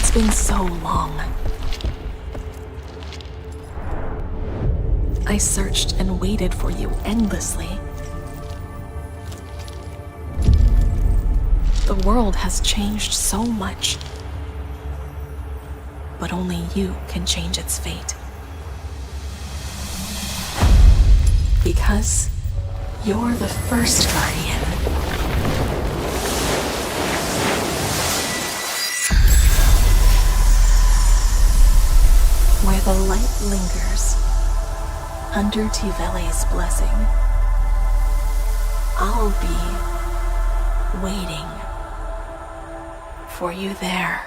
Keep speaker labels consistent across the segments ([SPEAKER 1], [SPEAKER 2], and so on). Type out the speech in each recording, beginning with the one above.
[SPEAKER 1] It's been so long. I searched and waited for you endlessly. The world has changed so much, but only you can change its fate. Because you're the first guardian. Where the light lingers, under Tivele's blessing, I'll be waiting for you there.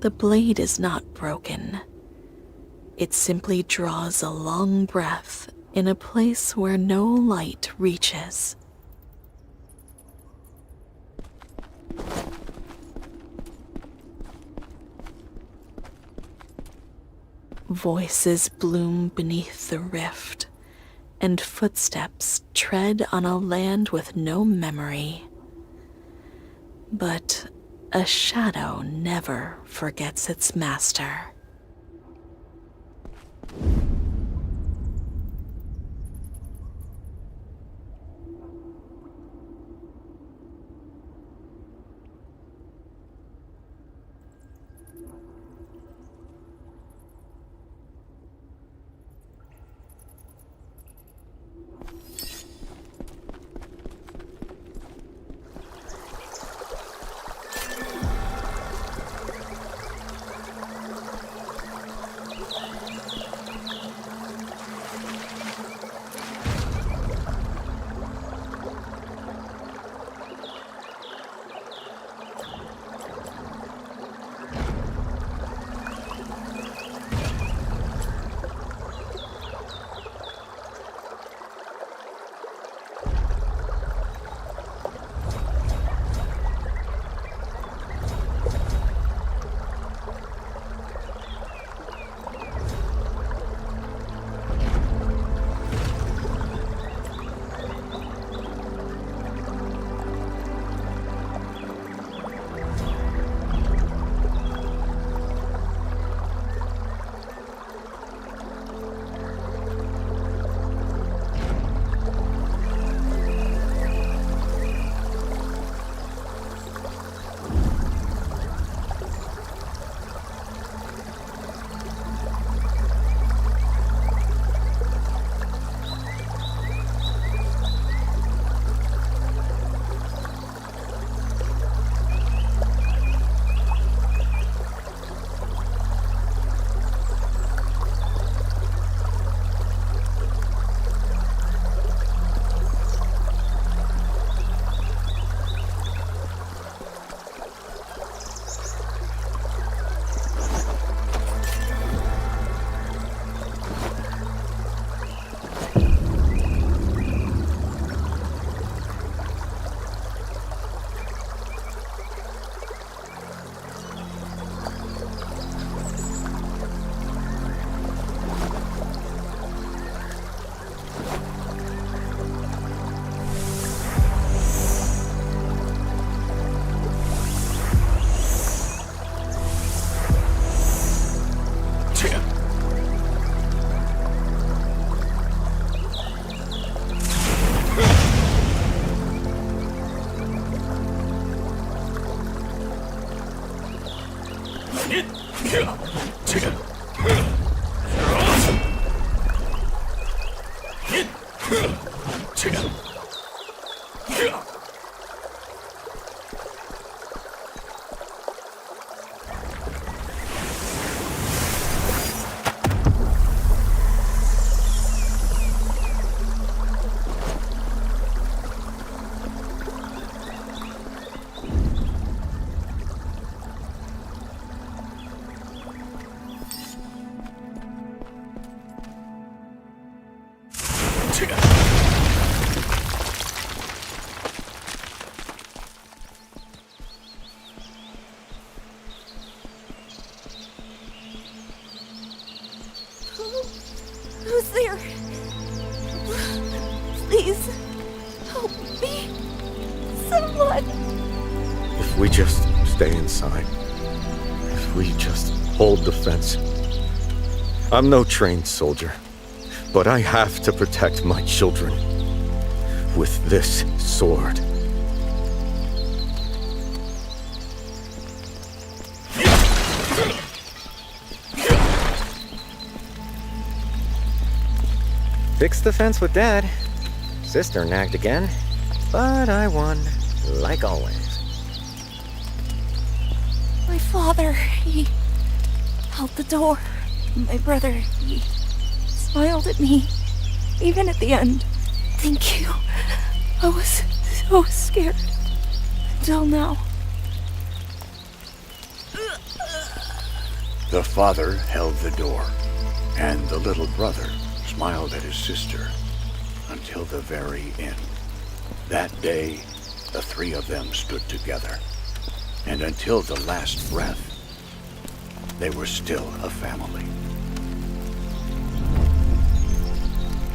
[SPEAKER 1] The blade is not broken. It simply draws a long breath in a place where no light reaches. Voices bloom beneath the rift, and footsteps tread on a land with no memory. But a shadow never forgets its master. Who's there? Please, help me. Someone.
[SPEAKER 2] If we just stay inside. If we just hold the fence. I'm no trained soldier, but I have to protect my children with this sword. Fixed the fence with Dad. Sister nagged again, but I won, like always.
[SPEAKER 1] My father, he held the door. My brother, he smiled at me, even at the end. Thank you. I was so scared. Until now.
[SPEAKER 3] The father held the door, and the little brother smiled at his sister until the very end. That day, the three of them stood together, and until the last breath, they were still a family.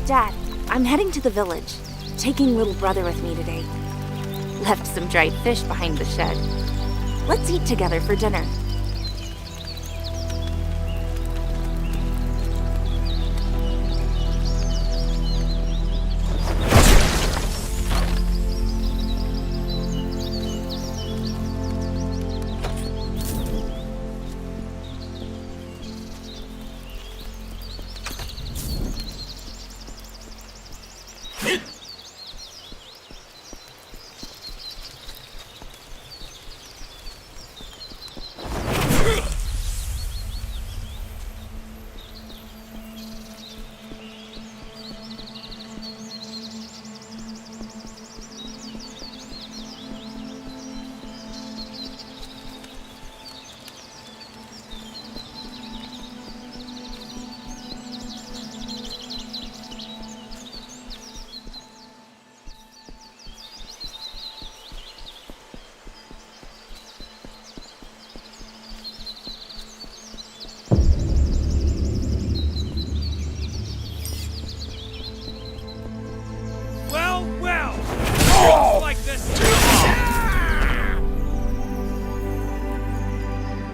[SPEAKER 4] Dad, I'm heading to the village, taking little brother with me today. Left some dried fish behind the shed. Let's eat together for dinner.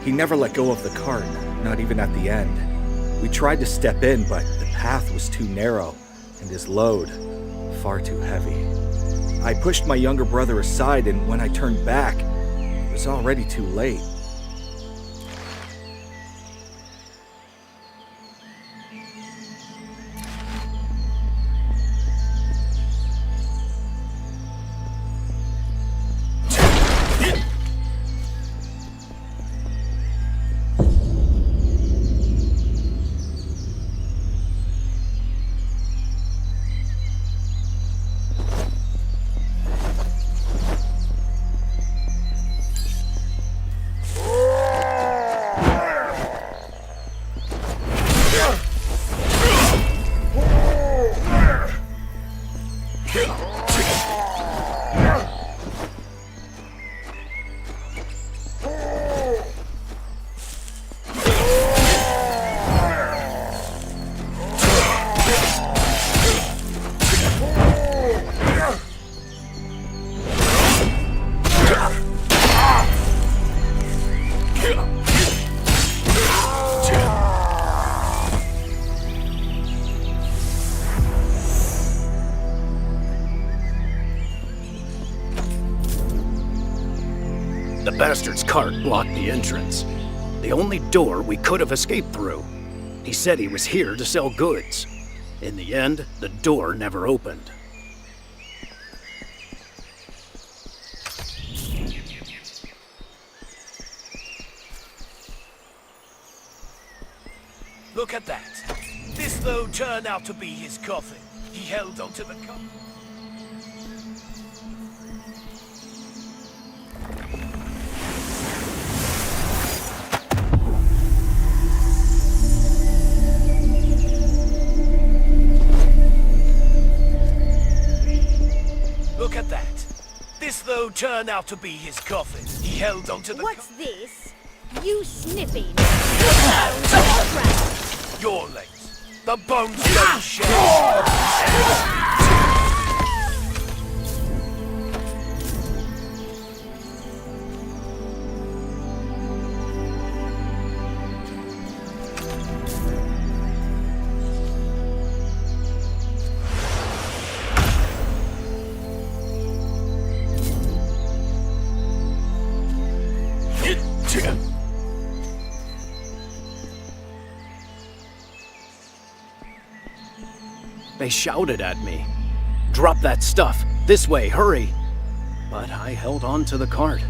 [SPEAKER 5] He never let go of the cart, not even at the end. We tried to step in, but the path was too narrow, and his load far too heavy. I pushed my younger brother aside, and when I turned back, it was already too late.
[SPEAKER 6] The bastard's cart blocked the entrance. The only door we could have escaped through. He said he was here to sell goods. In the end, the door never opened.
[SPEAKER 7] Look at that. This, though, turned out to be his coffin. He held onto the coffin. Look at that. This, though, turned out to be his coffin. He held onto the
[SPEAKER 4] What's this? You snipping?
[SPEAKER 7] You're late. The bones don't shed.
[SPEAKER 6] They shouted at me. "Drop that stuff! This way, hurry!" But I held on to the cart.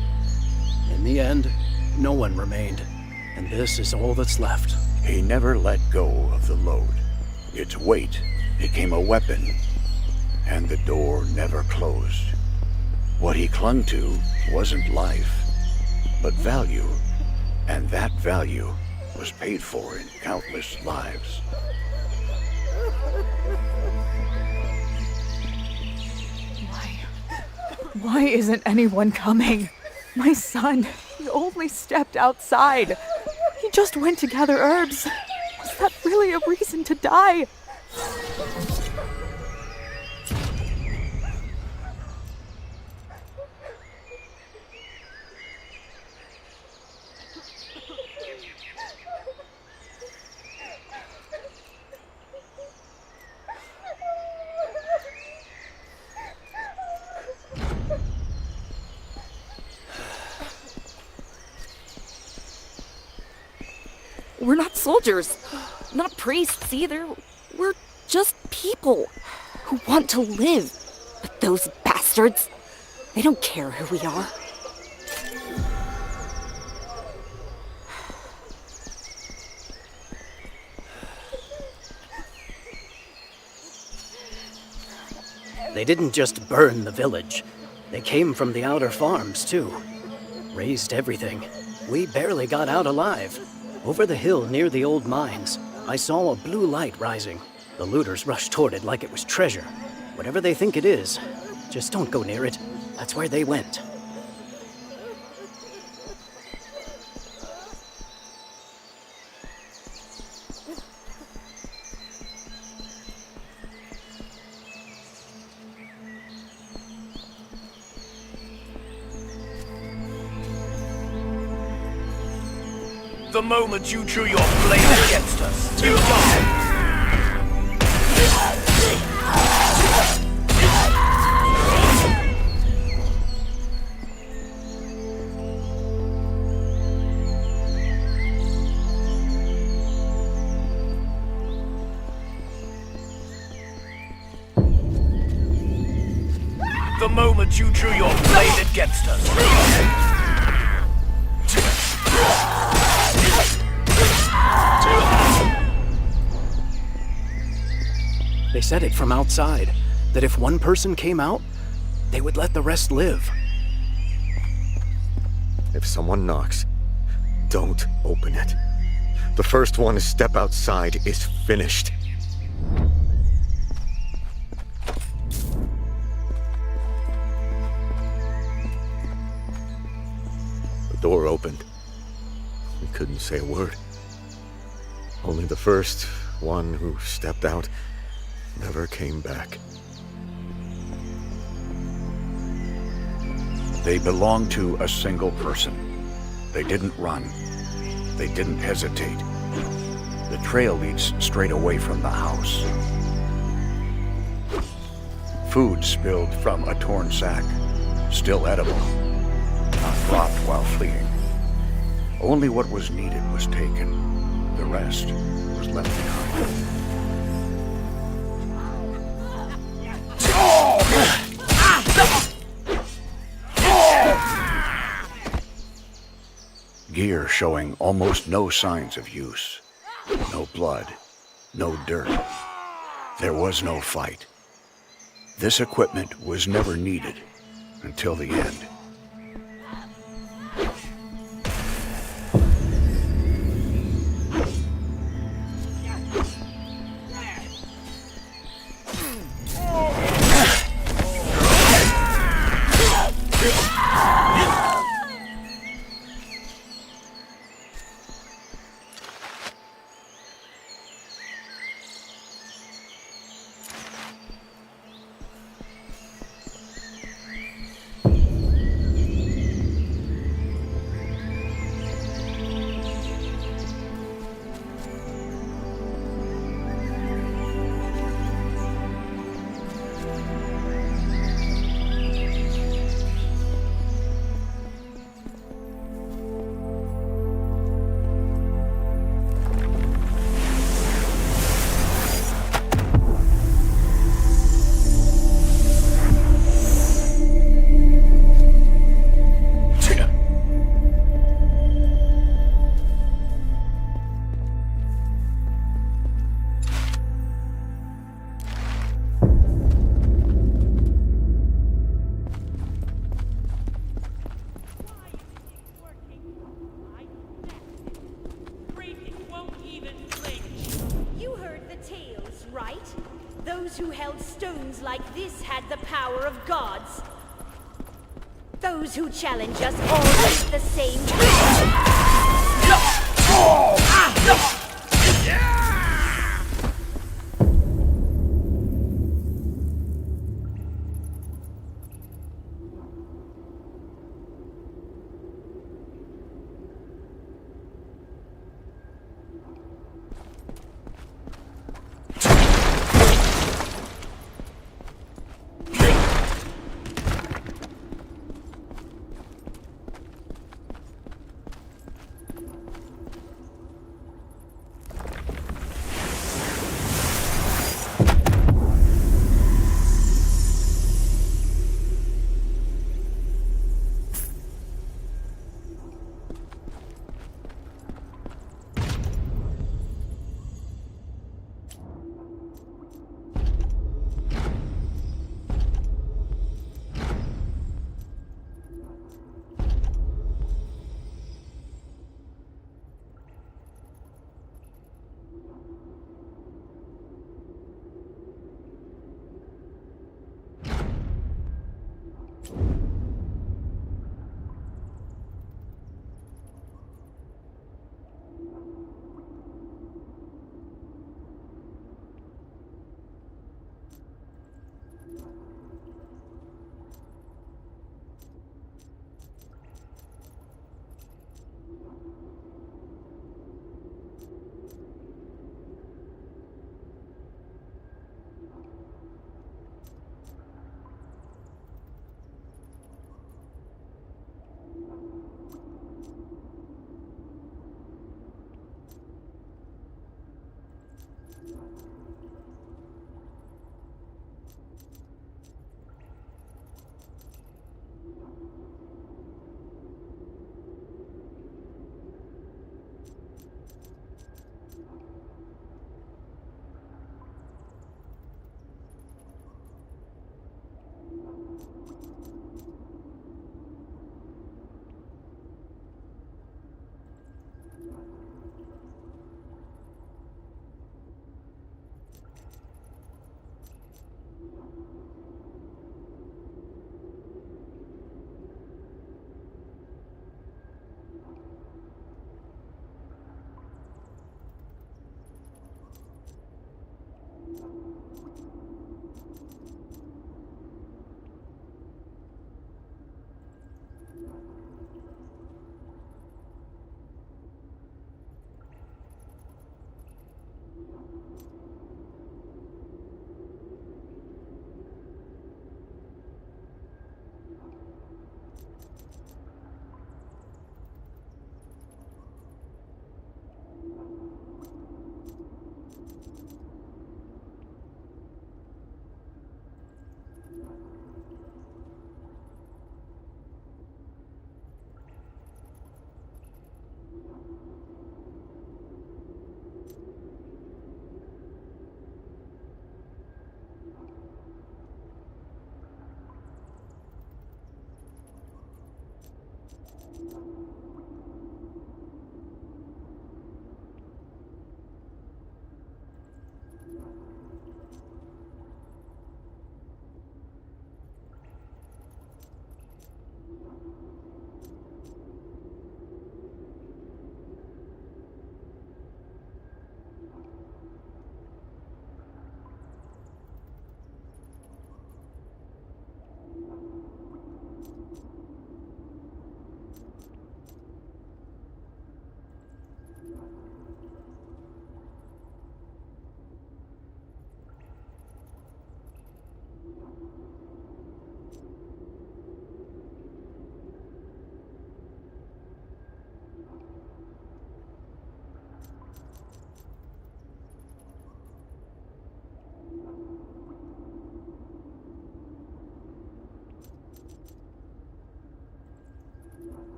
[SPEAKER 6] In the end, no one remained, and this is all that's left.
[SPEAKER 3] He never let go of the load. Its weight became a weapon, and the door never closed. What he clung to wasn't life, but value, and that value was paid for in countless lives.
[SPEAKER 1] Why isn't anyone coming? My son, he only stepped outside. He just went to gather herbs. Was that really a reason to die?
[SPEAKER 4] We're not soldiers, not priests either. We're just people who want to live. But those bastards, they don't care who we are.
[SPEAKER 6] They didn't just burn the village. They came from the outer farms, too. Razed everything. We barely got out alive. Over the hill near the old mines, I saw a blue light rising. The looters rushed toward it like it was treasure. Whatever they think it is, just don't go near it. That's where they went.
[SPEAKER 7] The moment you drew your blade against us, you died. The moment you drew your blade against us.
[SPEAKER 6] They said it from outside, that if one person came out, they would let the rest live.
[SPEAKER 2] If someone knocks, don't open it. The first one to step outside is finished. The door opened. We couldn't say a word. Only the first one who stepped out never came back.
[SPEAKER 3] They belonged to a single person. They didn't run. They didn't hesitate. The trail leads straight away from the house. Food spilled from a torn sack, still edible, not dropped while fleeing. Only what was needed was taken. The rest was left behind. Gear showing almost no signs of use. No blood, no dirt. There was no fight. This equipment was never needed until the end.
[SPEAKER 8] right? Those who held stones like this had the power of gods. Those who challenge us all meet the same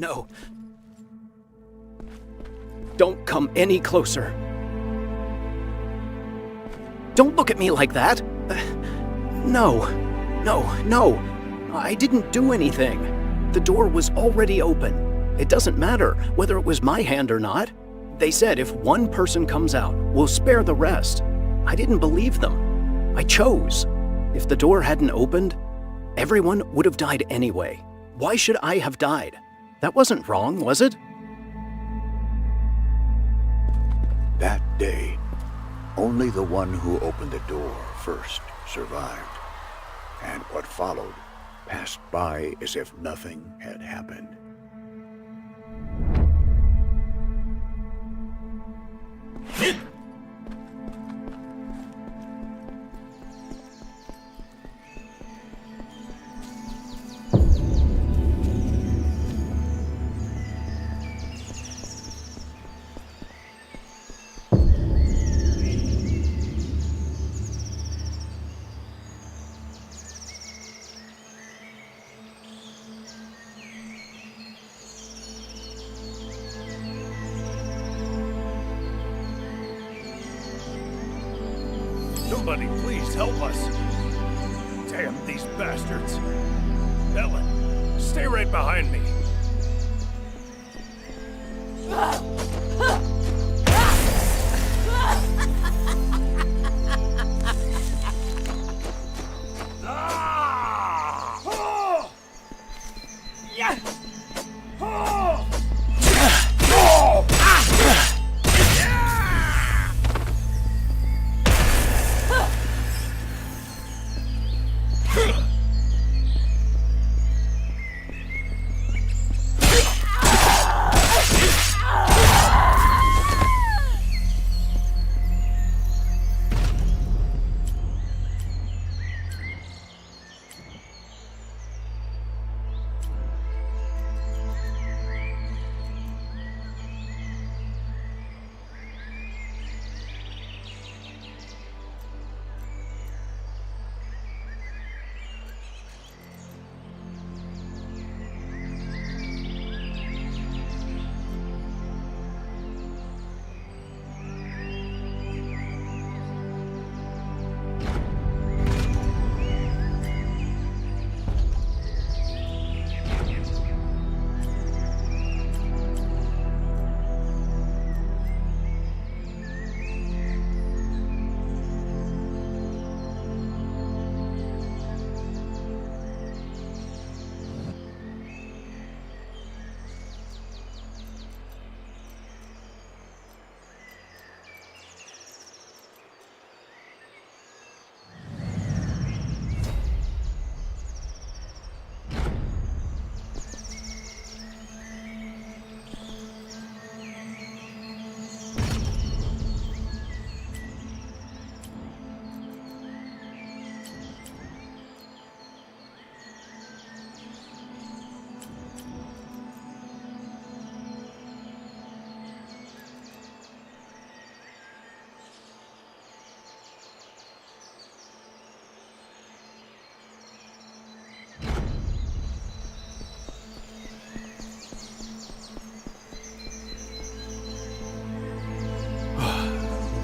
[SPEAKER 6] No. Don't come any closer. Don't look at me like that. No. I didn't do anything. The door was already open. It doesn't matter whether it was my hand or not. They said if one person comes out, we'll spare the rest. I didn't believe them. I chose. If the door hadn't opened, everyone would have died anyway. Why should I have died? That wasn't wrong, was it?
[SPEAKER 3] That day, only the one who opened the door first survived, and what followed passed by as if nothing had happened.
[SPEAKER 7] Somebody please help us. Damn these bastards. Ellen, stay right behind me.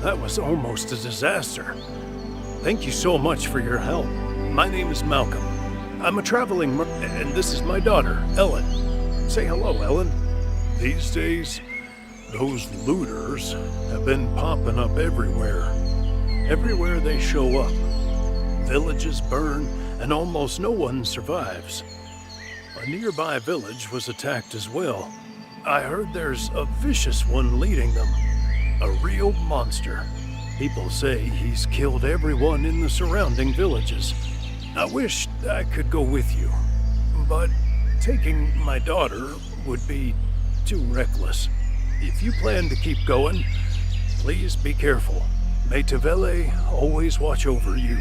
[SPEAKER 7] That was almost a disaster. Thank you so much for your help. My name is Malcolm. I'm a traveling and this is my daughter, Ellen. Say hello, Ellen. These days, those looters have been popping up everywhere. Everywhere they show up. Villages burn, and almost no one survives. A nearby village was attacked as well. I heard there's a vicious one leading them. A real monster. People say he's killed everyone in the surrounding villages. I wish I could go with you, but taking my daughter would be too reckless. If you plan to keep going, please be careful. May Tavele always watch over you.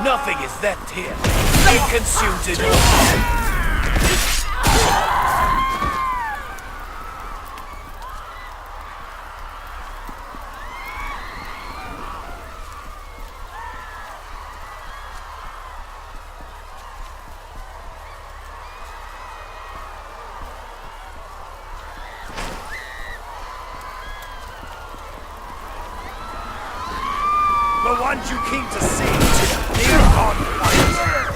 [SPEAKER 9] Nothing is left here. It consumes it all. The ones you came to see, they're on fire.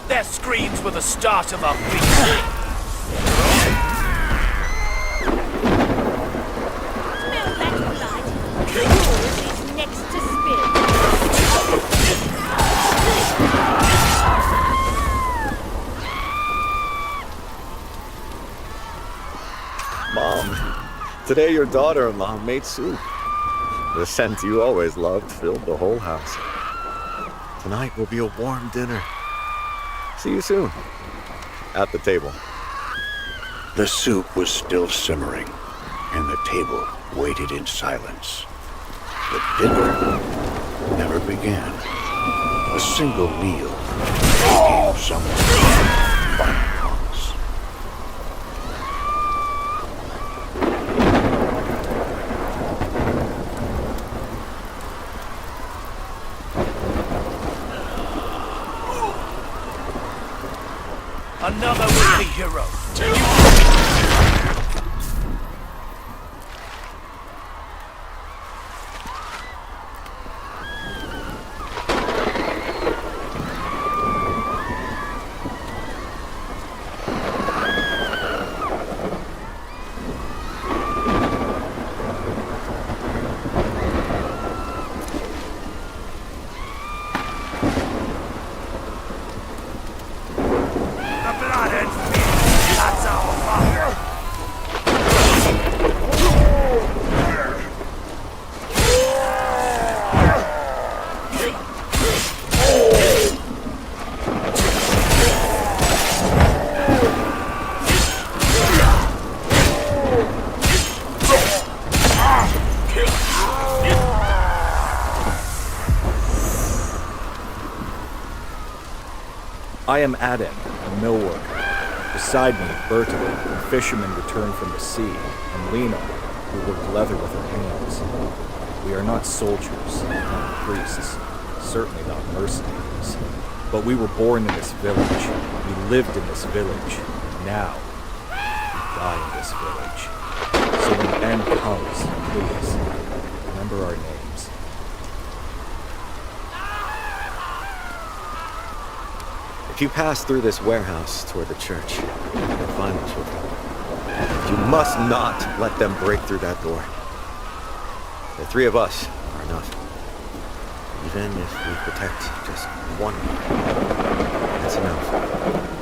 [SPEAKER 9] Their screams were the start of our feast.
[SPEAKER 8] Smell that blood. Yours is next to spill.
[SPEAKER 2] Mom, today your daughter-in-law made soup. The scent you always loved filled the whole house. Tonight will be a warm dinner. See you soon. At the table.
[SPEAKER 3] The soup was still simmering, and the table waited in silence. The dinner never began. A single meal gave someone final promise.
[SPEAKER 9] Another worthy hero.
[SPEAKER 5] I am Adam, a mill worker. Beside me, Berta, a fisherman returned from the sea, and Lena, who worked leather with her hands. We are not soldiers, not priests, certainly not mercenaries. But we were born in this village. We lived in this village. And now, we die in this village. So when the end comes, please, remember our names.
[SPEAKER 2] If you pass through this warehouse toward the church, you'll find the children. You must not let them break through that door. The three of us are enough. Even if we protect just one, that's enough.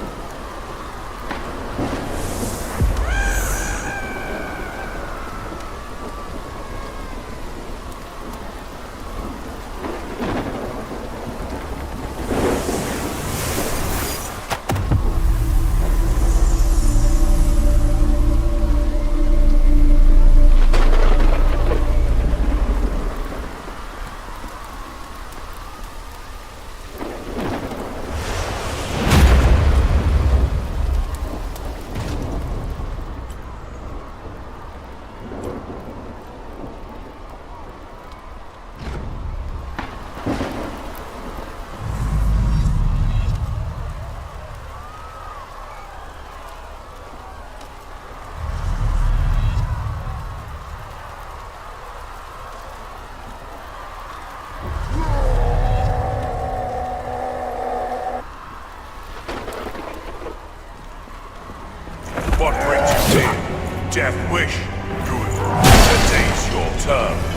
[SPEAKER 9] What brings you here? Death wish? Good. Today's your turn.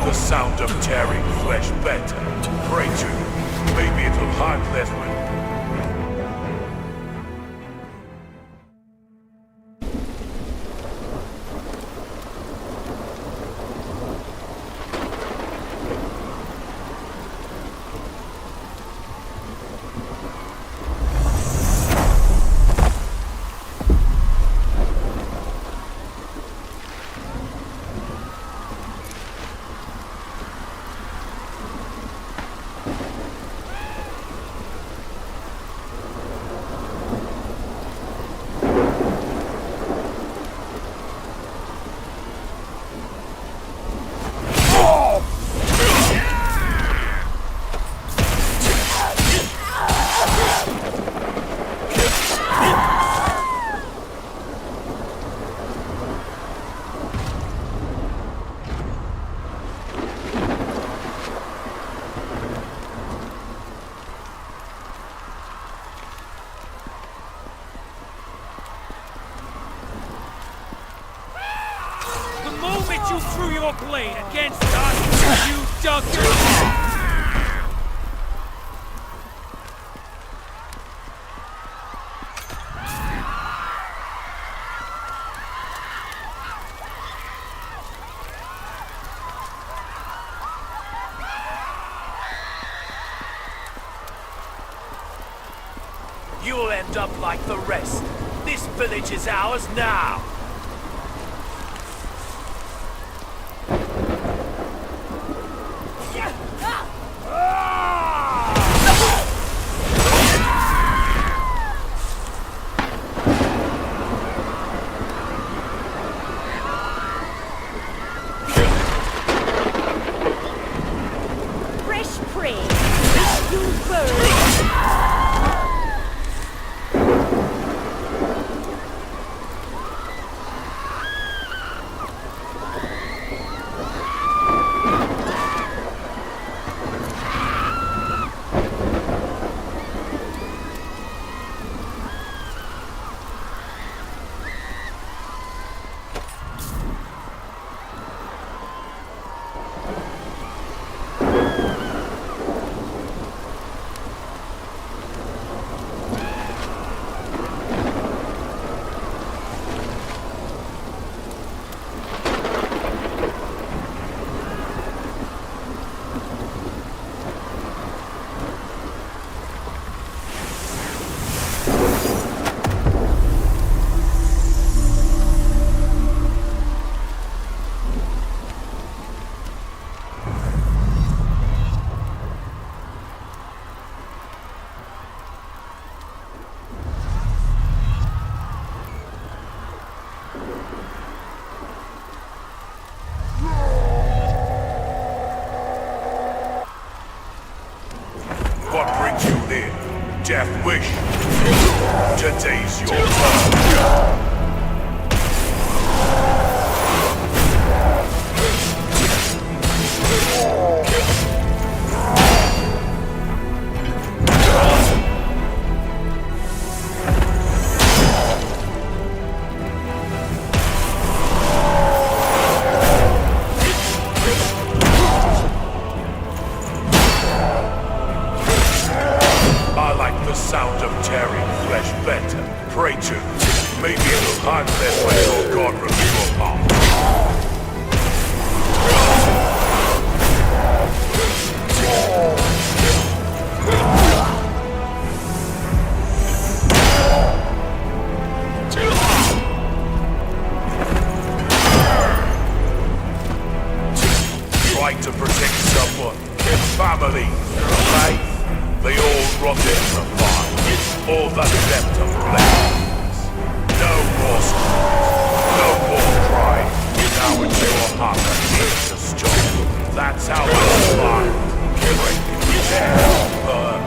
[SPEAKER 9] The sound of tearing flesh better. Pray to you. Maybe it'll hurt less when...
[SPEAKER 10] The moment you threw your blade against us, you dug your heart.
[SPEAKER 9] You'll end up like the rest. This village is ours now.
[SPEAKER 8] Fresh prey. You burn.
[SPEAKER 9] What brings you here? Death wish? Today's your turn. sound of tearing flesh better? Pray to. Maybe it'll hide them when your god rips you apart. Trying to protect someone, family, faith, they all rot in the fire. All that's left of flames. No more screams, no more crying. Now it's your heart that needs to stop. That's how it's fine. Break, tear, burn.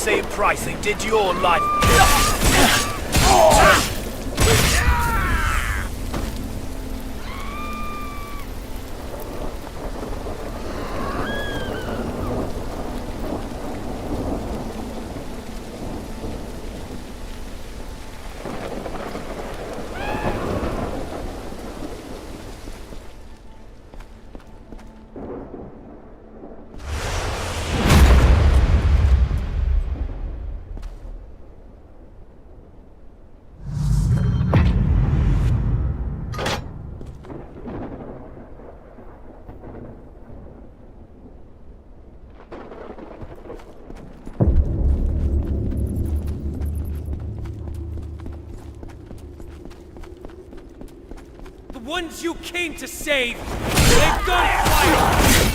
[SPEAKER 10] same price they did your life. The ones you came to save, they've gone fighting!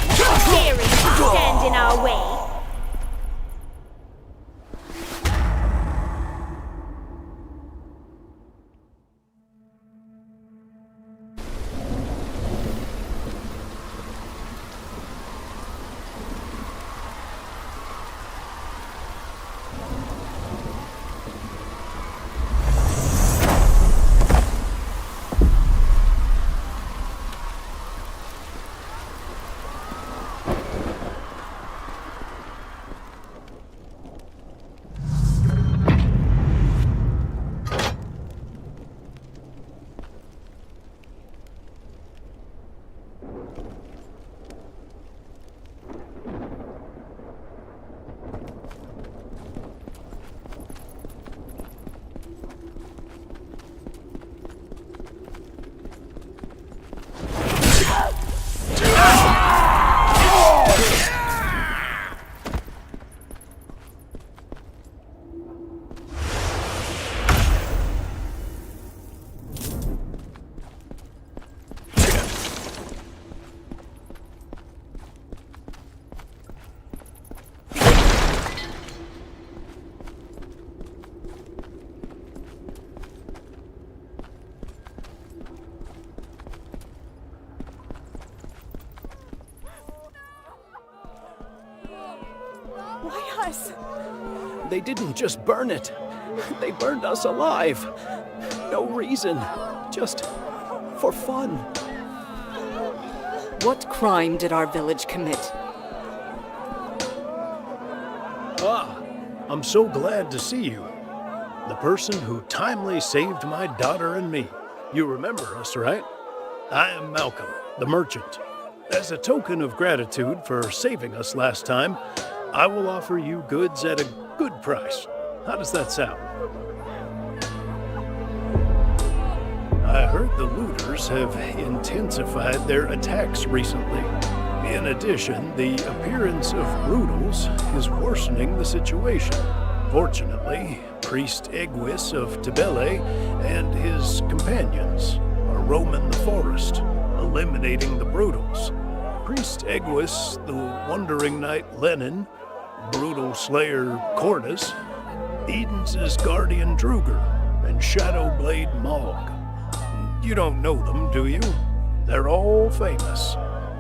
[SPEAKER 8] Dare you stand in our way?
[SPEAKER 1] Why us?
[SPEAKER 6] They didn't just burn it. They burned us alive. No reason. Just for fun.
[SPEAKER 11] What crime did our village commit?
[SPEAKER 7] Ah, I'm so glad to see you. The person who timely saved my daughter and me. You remember us, right? I am Malcolm, the merchant. As a token of gratitude for saving us last time, I will offer you goods at a good price. How does that sound? I heard the looters have intensified their attacks recently. In addition, the appearance of Brutals is worsening the situation. Fortunately, Priest Egwis of Tibele and his companions are roaming the forest, eliminating the Brutals. Priest Egwis, the Wandering Knight Lenin, Brutal Slayer Cordus, Eden's Guardian Druger, and Shadowblade Mog. You don't know them, do you? They're all famous,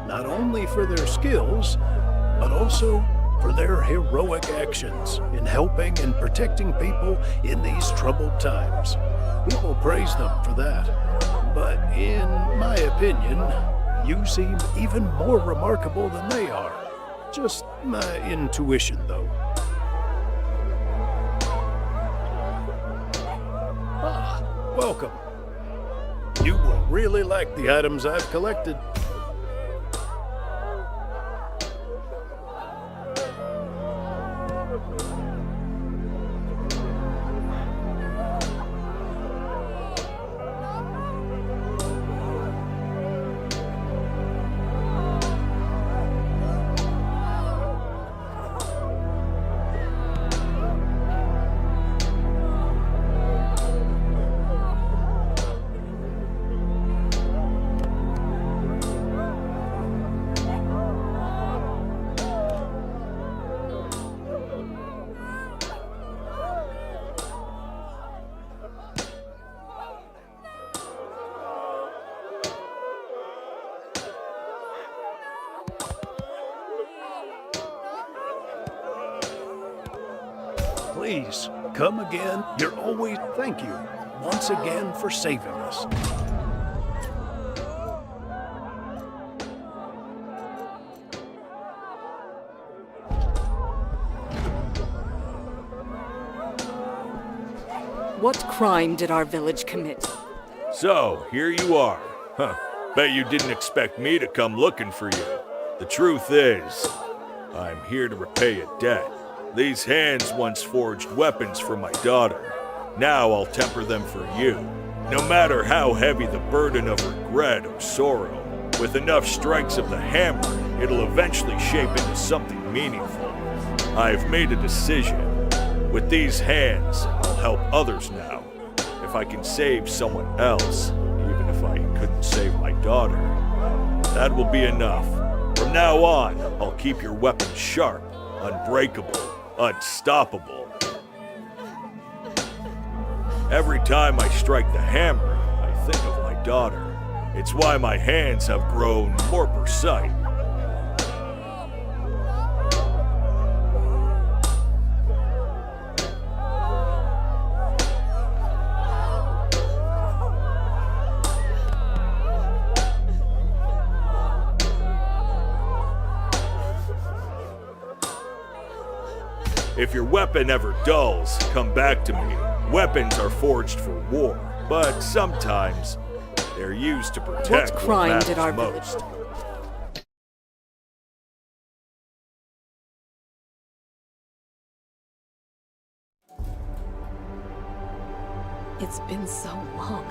[SPEAKER 7] not only for their skills, but also for their heroic actions in helping and protecting people in these troubled times. People praise them for that. But in my opinion, you seem even more remarkable than they are. Just my intuition, though. Ah, welcome. You will really like the items I've collected. Please, come again. You're always... Thank you once again for saving us.
[SPEAKER 11] What crime did our village commit?
[SPEAKER 9] So, here you are. Huh. Bet you didn't expect me to come looking for you. The truth is, I'm here to repay a debt. These hands once forged weapons for my daughter. Now I'll temper them for you. No matter how heavy the burden of regret or sorrow, with enough strikes of the hammer, it'll eventually shape into something meaningful. I've made a decision. With these hands, I'll help others now. If I can save someone else, even if I couldn't save my daughter, that will be enough. From now on, I'll keep your weapons sharp, unbreakable, unstoppable. Every time I strike the hammer, I think of my daughter. It's why my hands have grown more precise. If your weapon ever dulls, come back to me. Weapons are forged for war, but sometimes they're used to protect
[SPEAKER 11] What crime did our
[SPEAKER 9] most.
[SPEAKER 11] village...
[SPEAKER 1] It's been so long.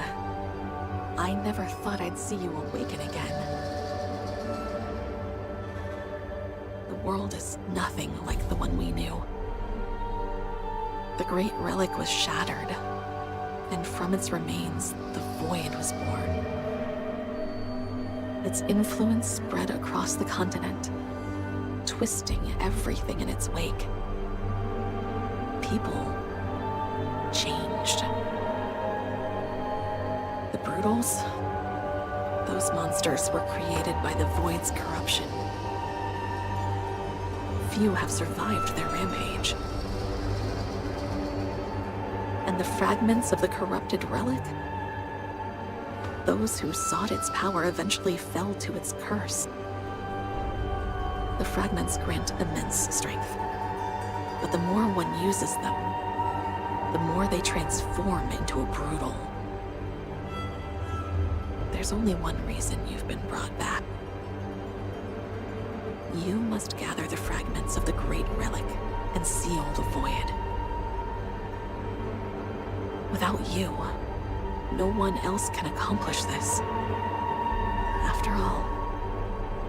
[SPEAKER 1] I never thought I'd see you awaken again. The world is nothing like the one we knew. The great relic was shattered, and from its remains, the void was born. Its influence spread across the continent, twisting everything in its wake. People changed. The Brutals, those monsters were created by the Void's corruption. Few have survived their rampage. And the fragments of the corrupted relic? Those who sought its power eventually fell to its curse. The fragments grant immense strength, but the more one uses them, the more they transform into a brutal. There's only one reason you've been brought back. You must gather the fragments of the great relic and seal the void. Without you, no one else can accomplish this. After all,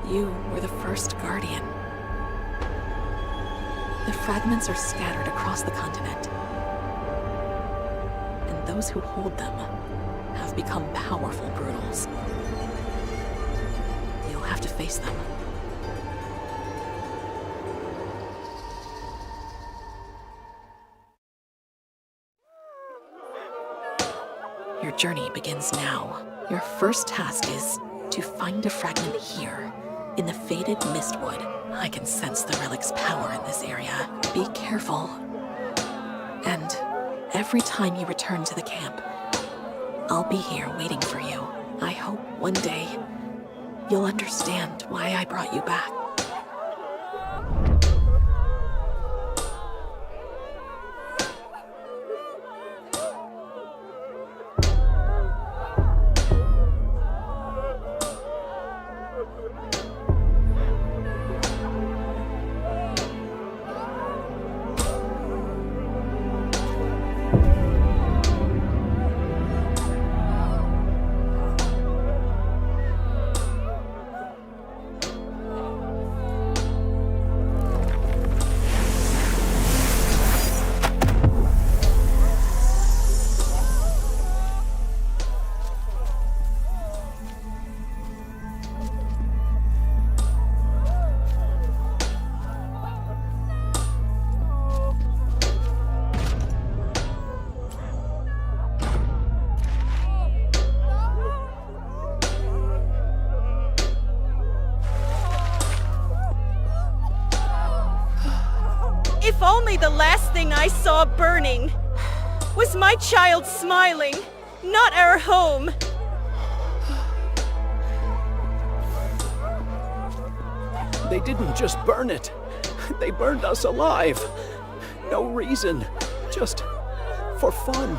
[SPEAKER 1] you were the first guardian. The fragments are scattered across the continent, and those who hold them have become powerful brutals. You'll have to face them. Your journey begins now. Your first task is to find a fragment here, in the faded mistwood. I can sense the relic's power in this area. Be careful. And every time you return to the camp, I'll be here waiting for you. I hope one day you'll understand why I brought you back.
[SPEAKER 8] If only the last thing I saw burning was my child smiling, not our home.
[SPEAKER 6] They didn't just burn it. They burned us alive. No reason. Just for fun.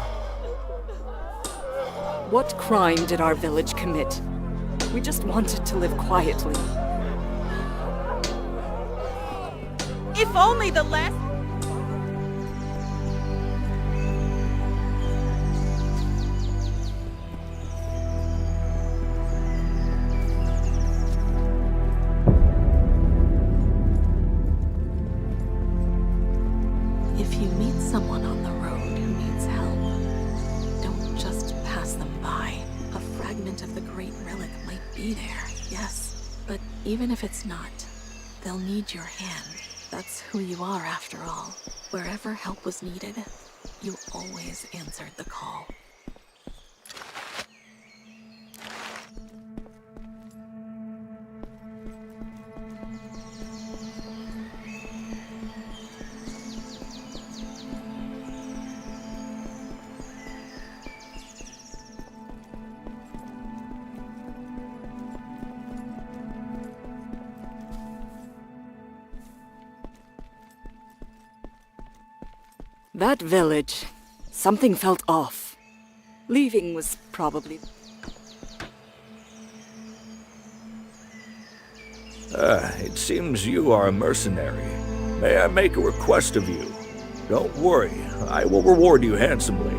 [SPEAKER 11] What crime did our village commit? We just wanted to live quietly.
[SPEAKER 8] If only the last...
[SPEAKER 1] If you meet someone on the road who needs help, don't just pass them by. A fragment of the great relic might be there, yes. But even if it's not, they'll need your hand. That's who you are after all. Wherever help was needed, you always answered the call.
[SPEAKER 11] That village, something felt off. Leaving was probably...
[SPEAKER 12] It seems you are a mercenary. May I make a request of you? Don't worry, I will reward you handsomely.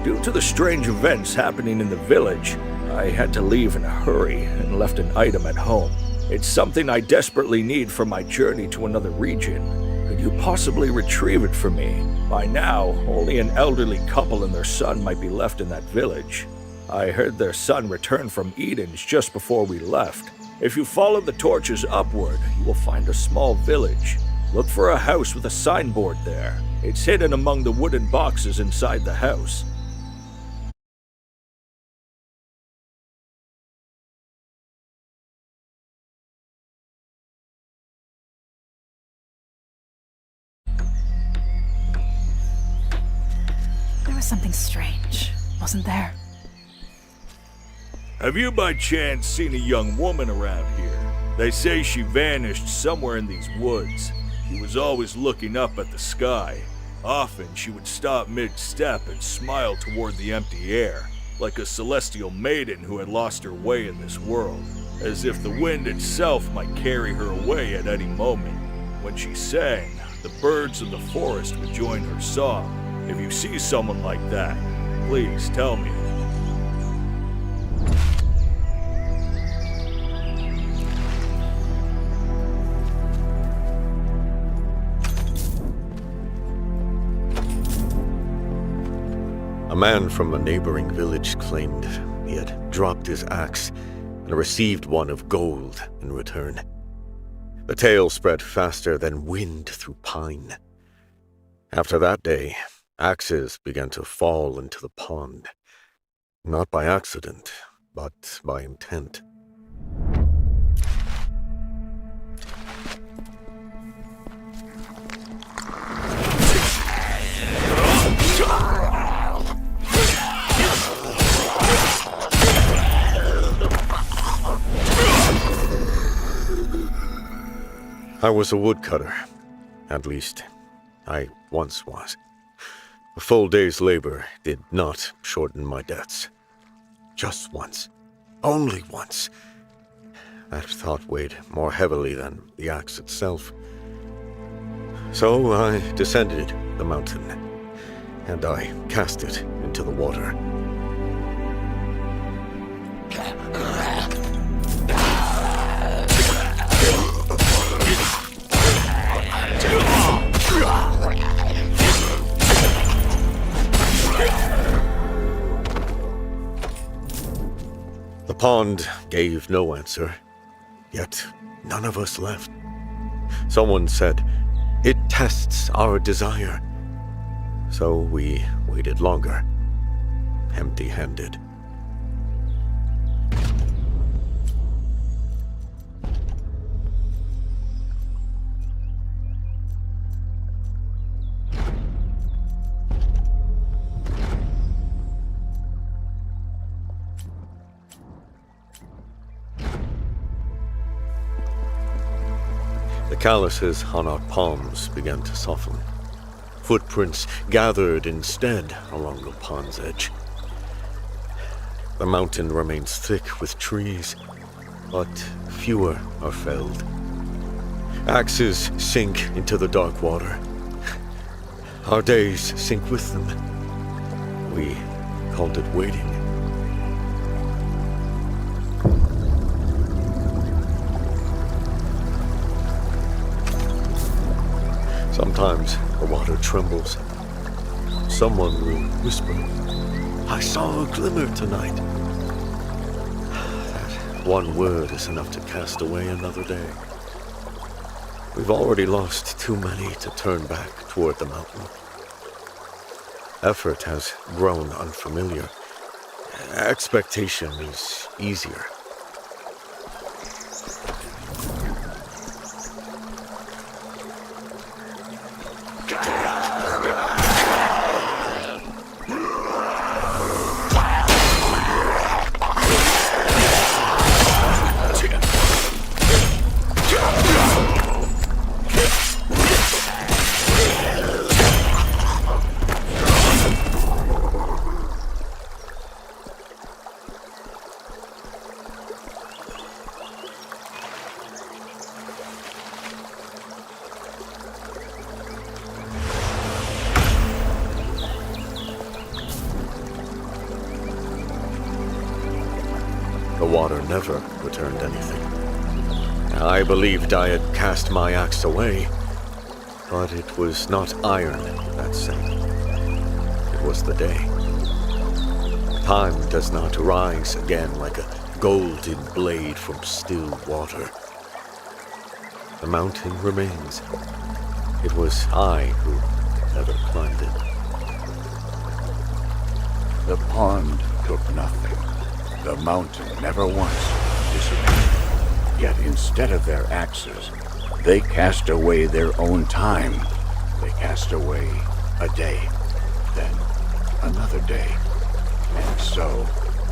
[SPEAKER 12] Due to the strange events happening in the village, I had to leave in a hurry and left an item at home. It's something I desperately need for my journey to another region. Could you possibly retrieve it for me? By now, only an elderly couple and their son might be left in that village. I heard their son returned from Eden's just before we left. If you follow the torches upward, you will find a small village. Look for a house with a signboard there. It's hidden among the wooden boxes inside the house.
[SPEAKER 1] There was something strange, wasn't there?
[SPEAKER 12] Have you by chance seen a young woman around here? They say she vanished somewhere in these woods. She was always looking up at the sky. Often she would stop mid-step and smile toward the empty air, like a celestial maiden who had lost her way in this world, as if the wind itself might carry her away at any moment. When she sang, the birds of the forest would join her song. If you see someone like that, please tell me.
[SPEAKER 2] A man from a neighboring village claimed he had dropped his axe and received one of gold in return. The tale spread faster than wind through pine. After that day, axes began to fall into the pond. Not by accident, but by intent. I was a woodcutter. At least, I once was. A full day's labor did not shorten my debts. Just once. Only once. That thought weighed more heavily than the axe itself. So I descended the mountain, and I cast it into the water. The pond gave no answer, yet none of us left. Someone said, "It tests our desire." So we waited longer, empty-handed. The calluses on our palms began to soften. Footprints gathered instead along the pond's edge. The mountain remains thick with trees, but fewer are felled. Axes sink into the dark water. Our days sink with them. We called it waiting. Sometimes the water trembles. Someone will whisper, "I saw a glimmer tonight." That one word is enough to cast away another day. We've already lost too many to turn back toward the mountain. Effort has grown unfamiliar. Expectation is easier. The water never returned anything. I believed I had cast my axe away, but it was not iron that sank. It was the day. Time does not rise again like a golden blade from still water. The mountain remains. It was I who never climbed it.
[SPEAKER 3] The pond took nothing. The mountain never once disappeared. Yet instead of their axes, they cast away their own time. They cast away a day, then another day. And so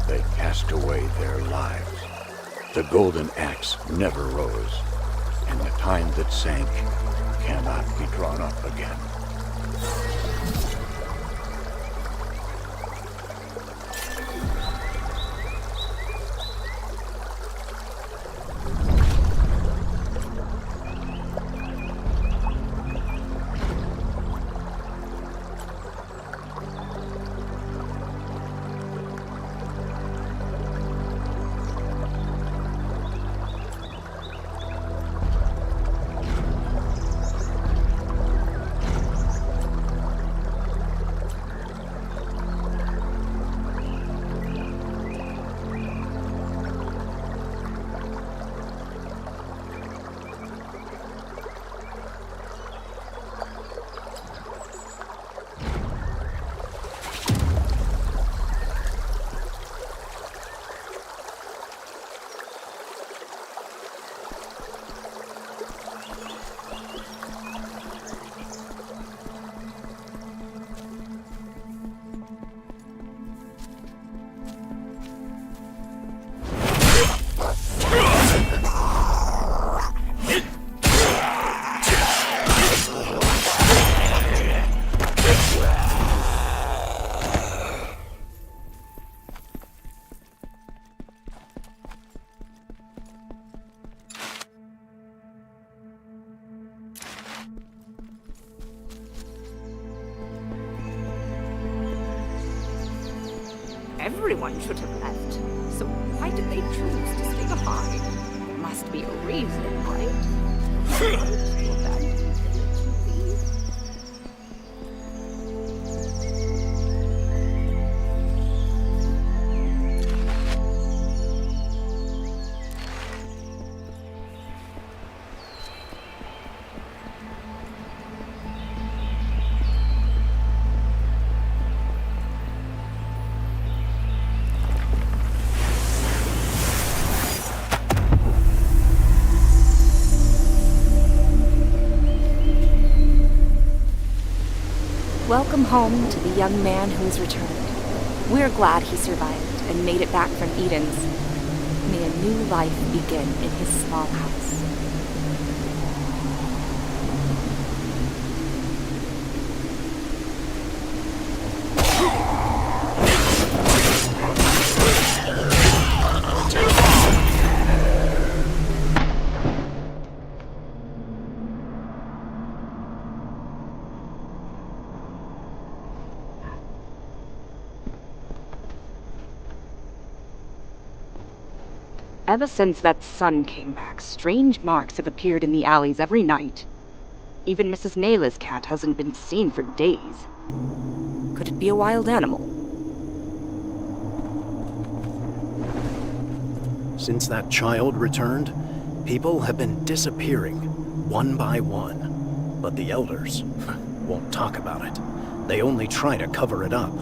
[SPEAKER 3] they cast away their lives. The golden axe never rose, and the time that sank cannot be drawn up again.
[SPEAKER 11] Everyone should have left. So why did they choose to stay behind? There must be a reason, right?
[SPEAKER 4] Welcome home to the young man who has returned. We're glad he survived and made it back from Eden's. May a new life begin in his small house.
[SPEAKER 11] Ever since that sun came back, strange marks have appeared in the alleys every night. Even Mrs. Naylor's cat hasn't been seen for days. Could it be a wild animal?
[SPEAKER 6] Since that child returned, people have been disappearing, one by one. But the elders won't talk about it. They only try to cover it up.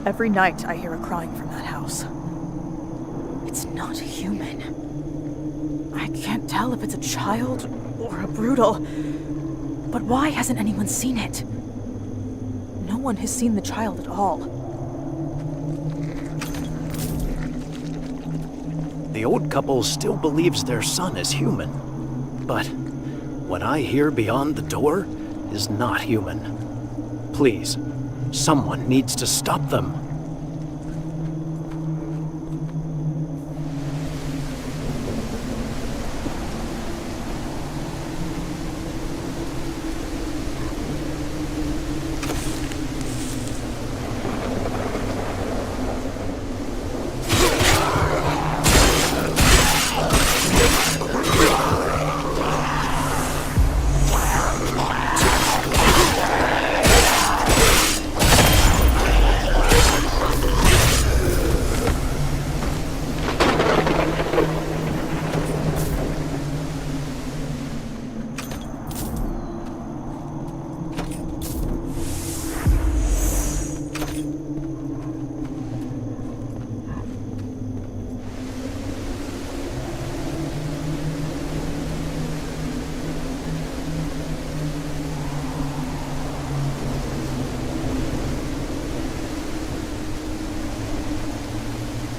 [SPEAKER 1] Every night I hear a crying from that house. It's not human. I can't tell if it's a child or a brutal. But why hasn't anyone seen it? No one has seen the child at all.
[SPEAKER 6] The old couple still believes their son is human. But what I hear beyond the door is not human. Please, someone needs to stop them.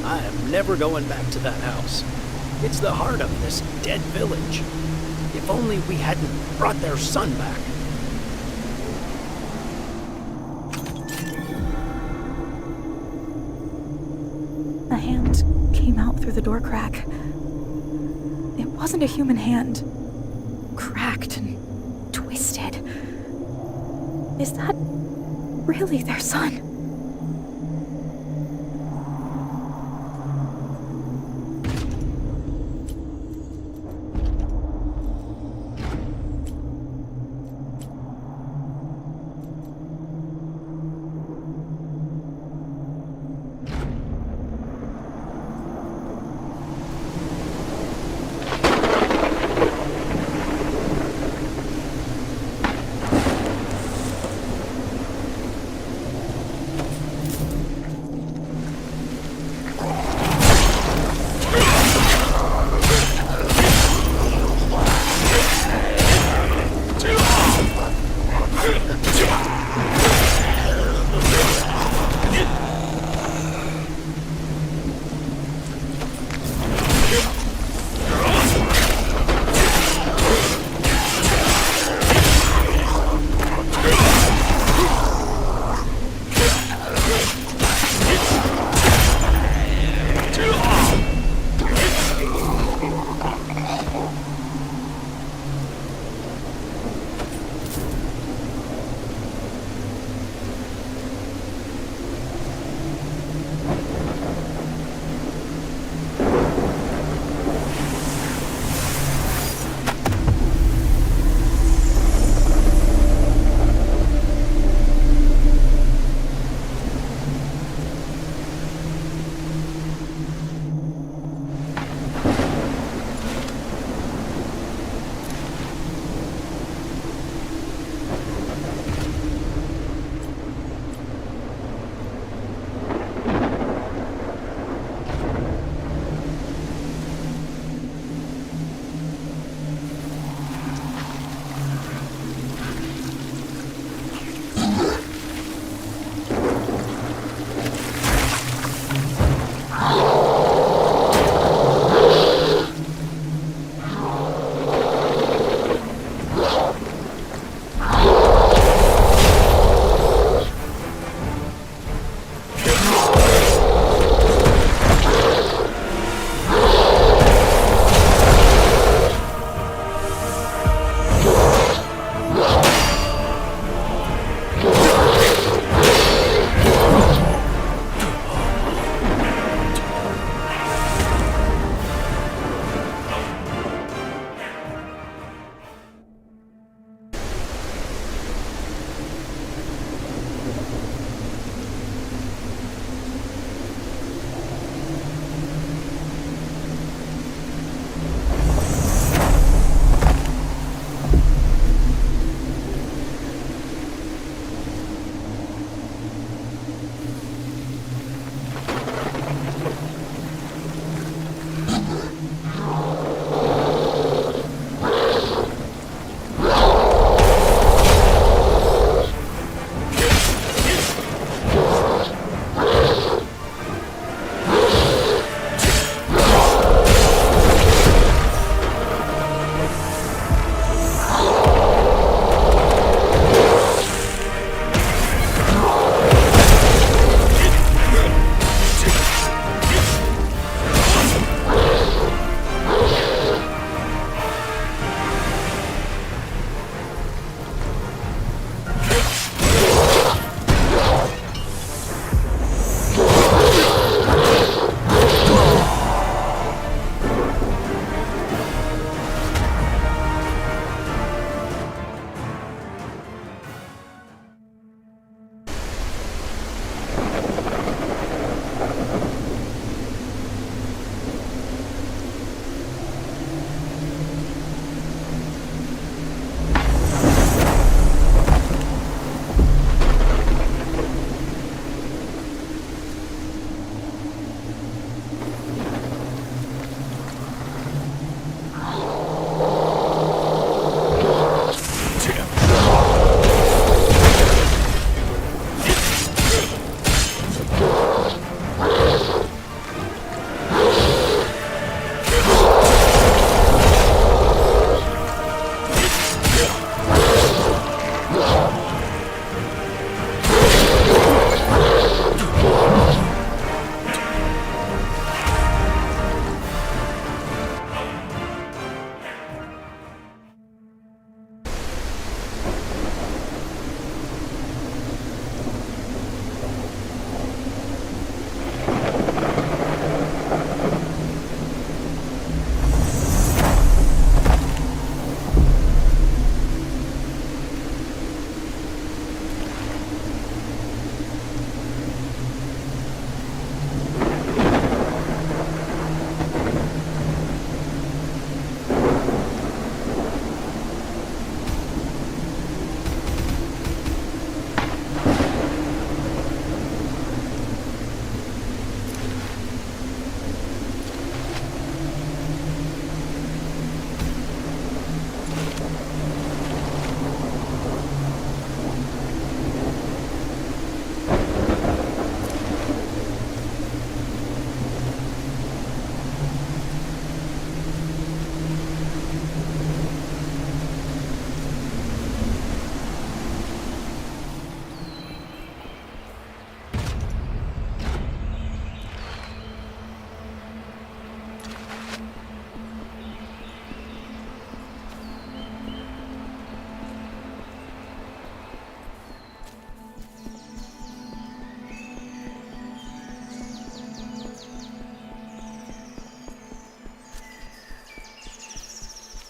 [SPEAKER 6] I am never going back to that house. It's the heart of this dead village. If only we hadn't brought their son back.
[SPEAKER 1] A hand came out through the door crack. It wasn't a human hand. Cracked and twisted. Is that really their son?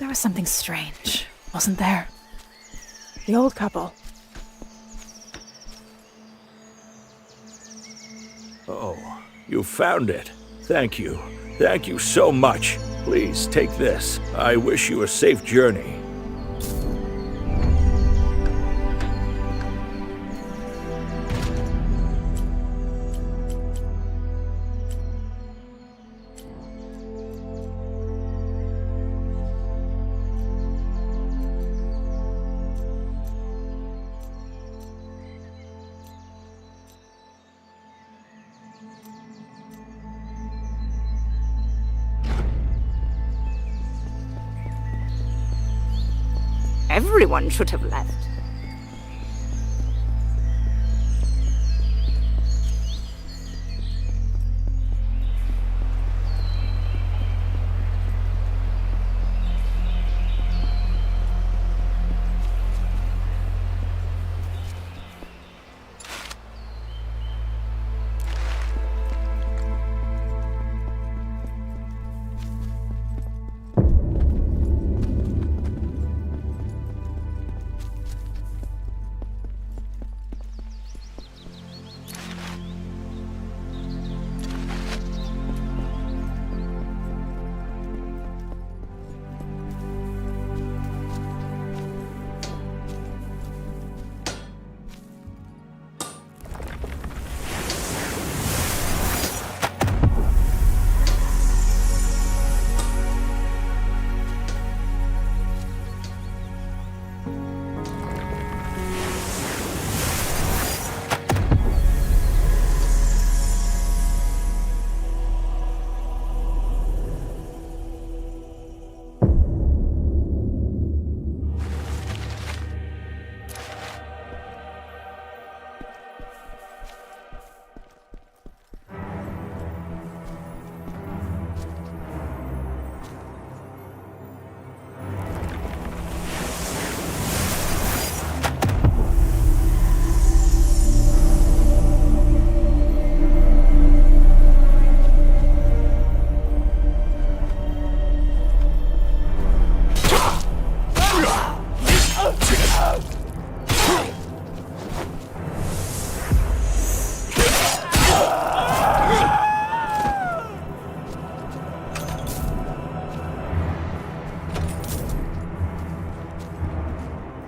[SPEAKER 1] There was something strange, wasn't there? The old couple.
[SPEAKER 12] Oh, you found it. Thank you. Thank you so much. Please take this. I wish you a safe journey.
[SPEAKER 11] Everyone should have left.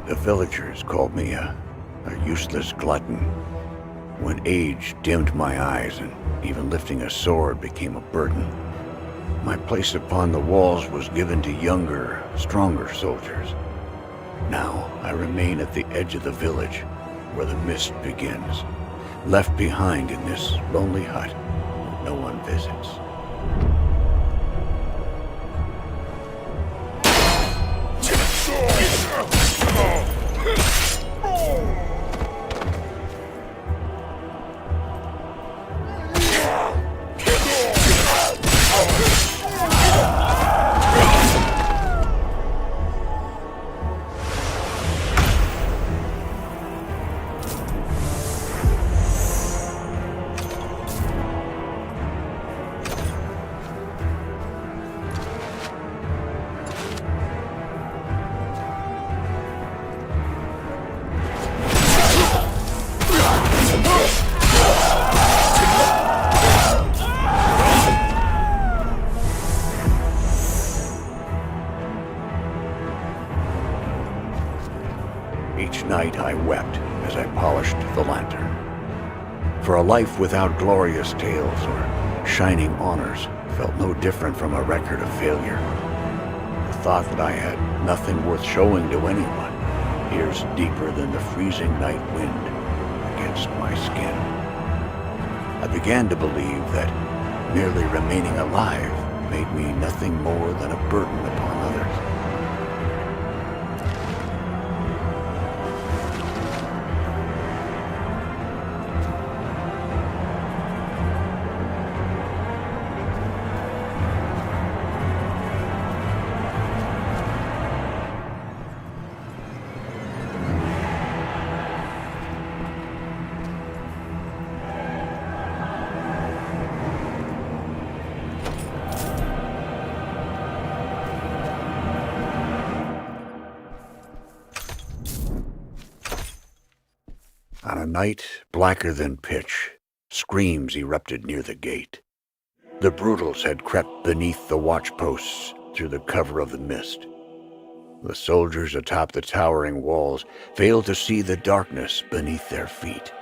[SPEAKER 3] The villagers called me a useless glutton. When age dimmed my eyes and even lifting a sword became a burden, my place upon the walls was given to younger, stronger soldiers. Now I remain at the edge of the village, where the mist begins, left behind in this lonely hut that no one visits. Each night I wept as I polished the lantern. For a life without glorious tales or shining honors felt no different from a record of failure. The thought that I had nothing worth showing to anyone pierced deeper than the freezing night wind against my skin. I began to believe that merely remaining alive made me nothing more than a burden upon others. night blacker than pitch, screams erupted near the gate. The brutals had crept beneath the watchposts through the cover of the mist. The soldiers atop the towering walls failed to see the darkness beneath their feet,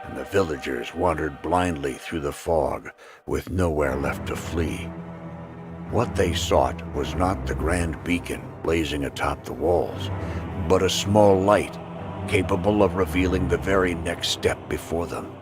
[SPEAKER 3] and the villagers wandered blindly through the fog with nowhere left to flee. What they sought was not the grand beacon blazing atop the walls, but a small light capable of revealing the very next step before them.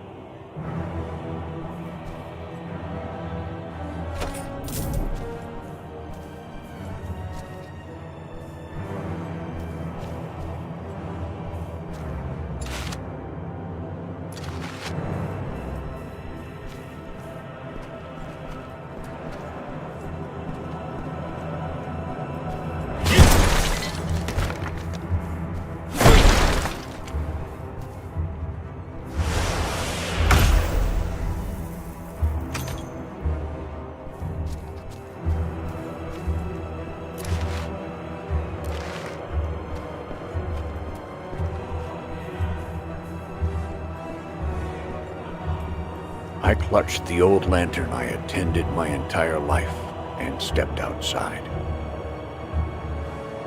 [SPEAKER 3] I clutched the old lantern I had tended my entire life and stepped outside.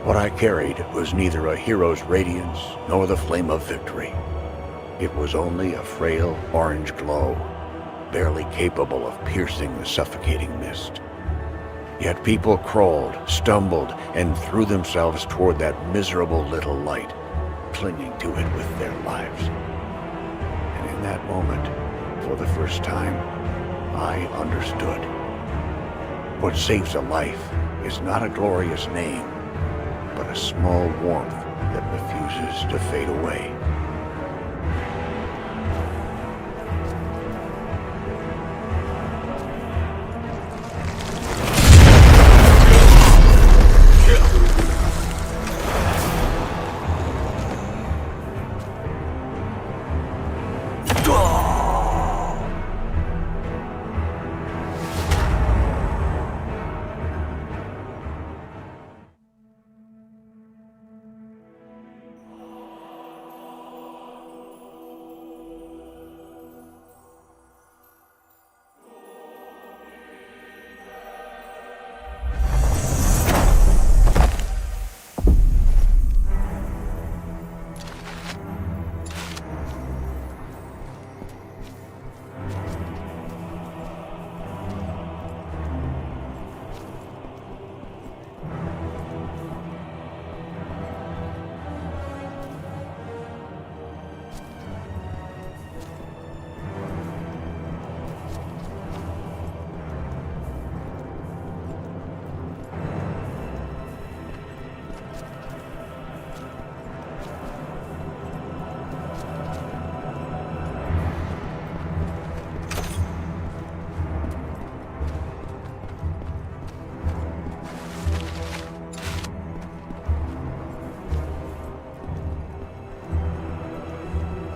[SPEAKER 3] What I carried was neither a hero's radiance nor the flame of victory. It was only a frail orange glow, barely capable of piercing the suffocating mist. Yet people crawled, stumbled, and threw themselves toward that miserable little light, clinging to it with their lives. And in that moment, for the first time, I understood. What saves a life is not a glorious name, but a small warmth that refuses to fade away.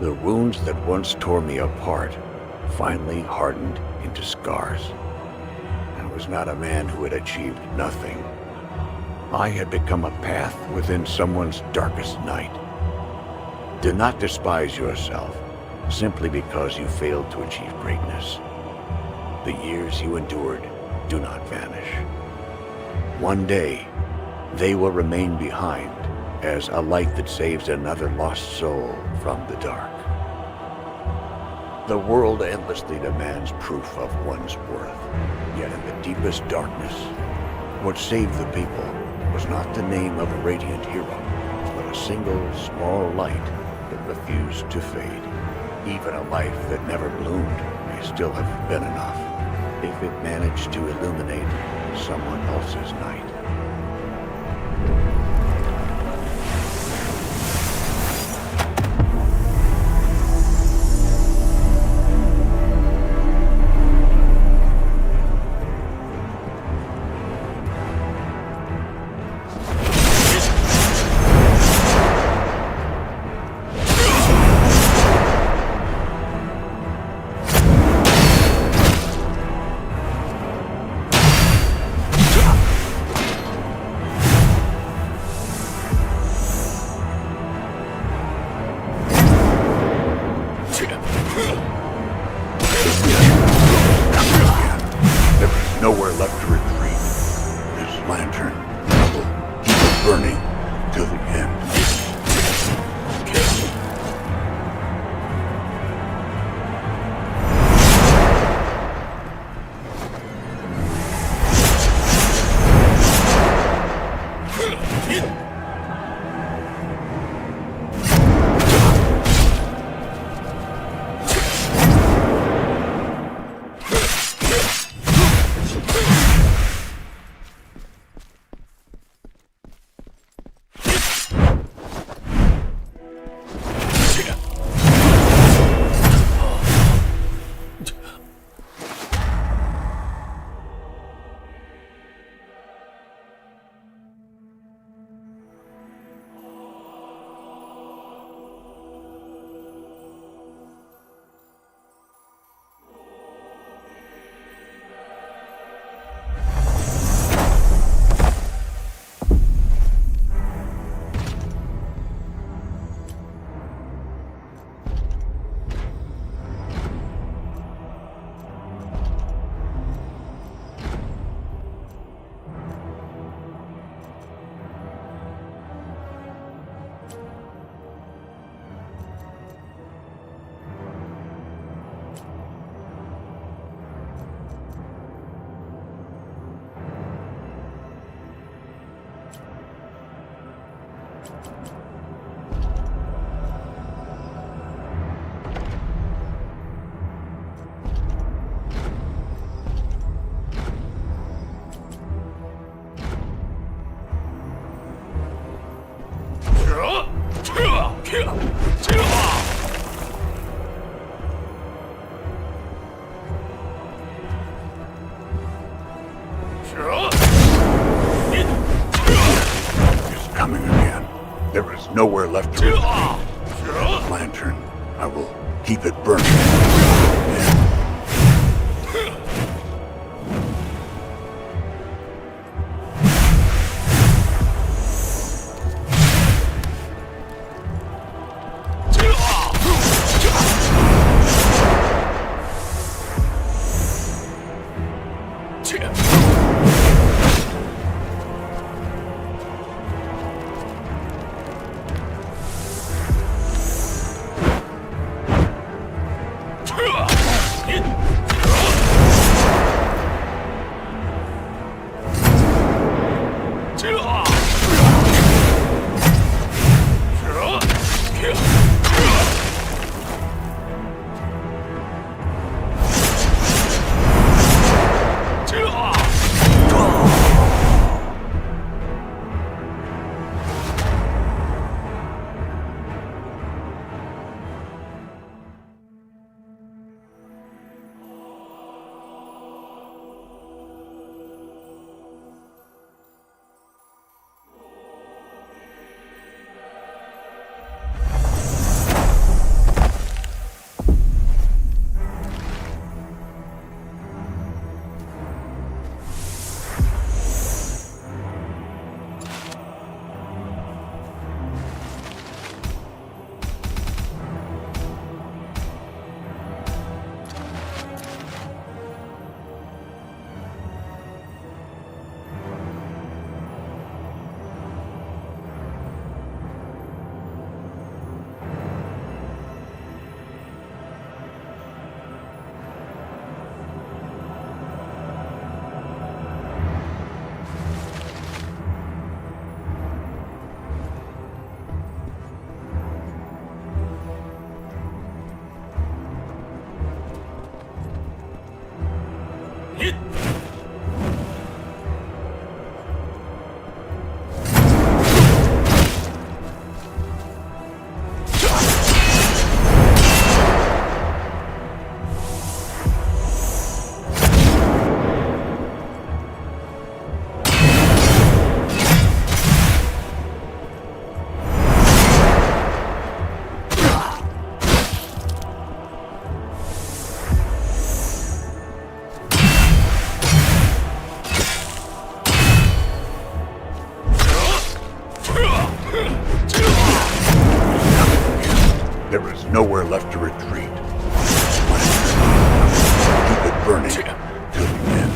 [SPEAKER 3] The wounds that once tore me apart finally hardened into scars. I was not a man who had achieved nothing. I had become a path within someone's darkest night. Do not despise yourself simply because you failed to achieve greatness. The years you endured do not vanish. One day, they will remain behind as a light that saves another lost soul from the dark. The world endlessly demands proof of one's worth, yet in the deepest darkness, what saved the people was not the name of a radiant hero, but a single small light that refused to fade. Even a life that never bloomed may still have been enough if it managed to illuminate someone else's night. lantern, I will keep it burning till the end. It's coming again. There is nowhere left to retreat. Lantern, I will keep it burning. There is nowhere left to retreat. Keep it burning till the end.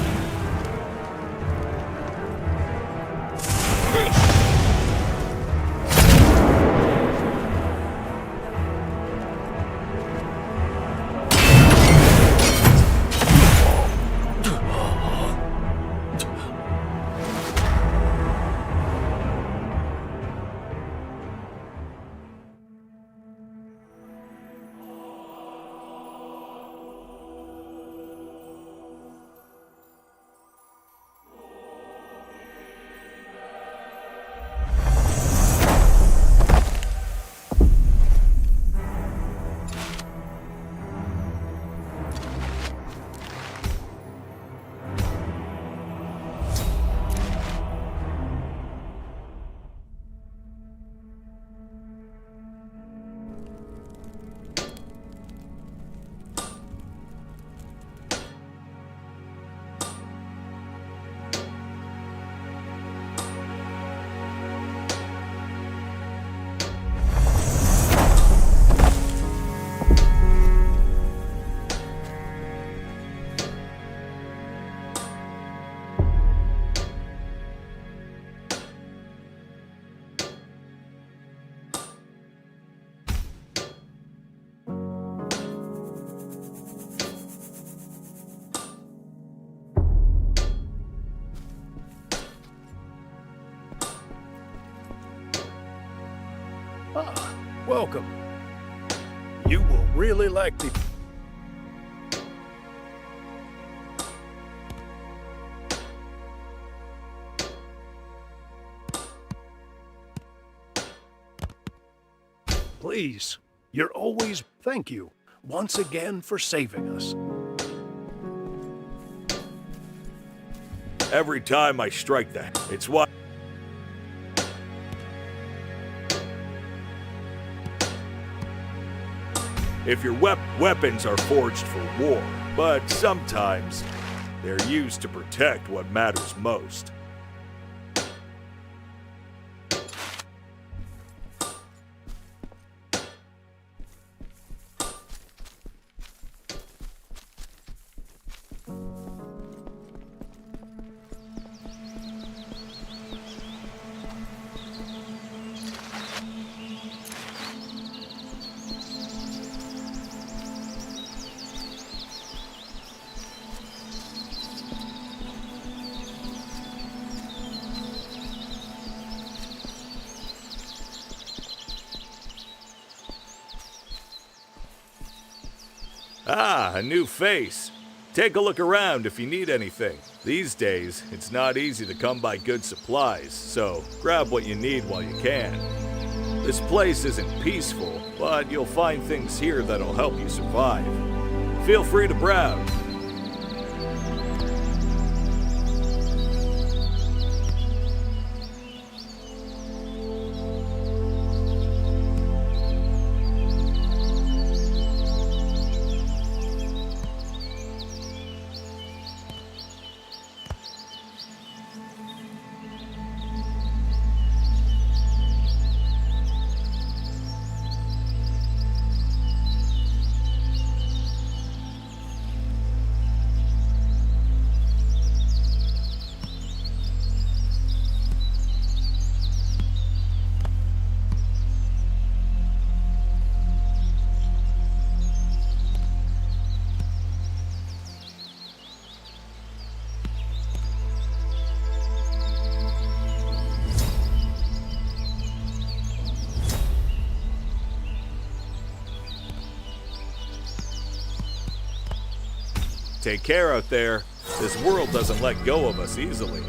[SPEAKER 7] Ah, welcome. You will really like the... Please, you're always... Thank you, once again, for saving us.
[SPEAKER 12] Every time I strike that, it's why... If your weapons are forged for war, but sometimes they're used to protect what matters most. Ah, a new face. Take a look around if you need anything. These days, it's not easy to come by good supplies, so grab what you need while you can. This place isn't peaceful, but you'll find things here that'll help you survive. Feel free to browse. Take care out there. This world doesn't let go of us easily.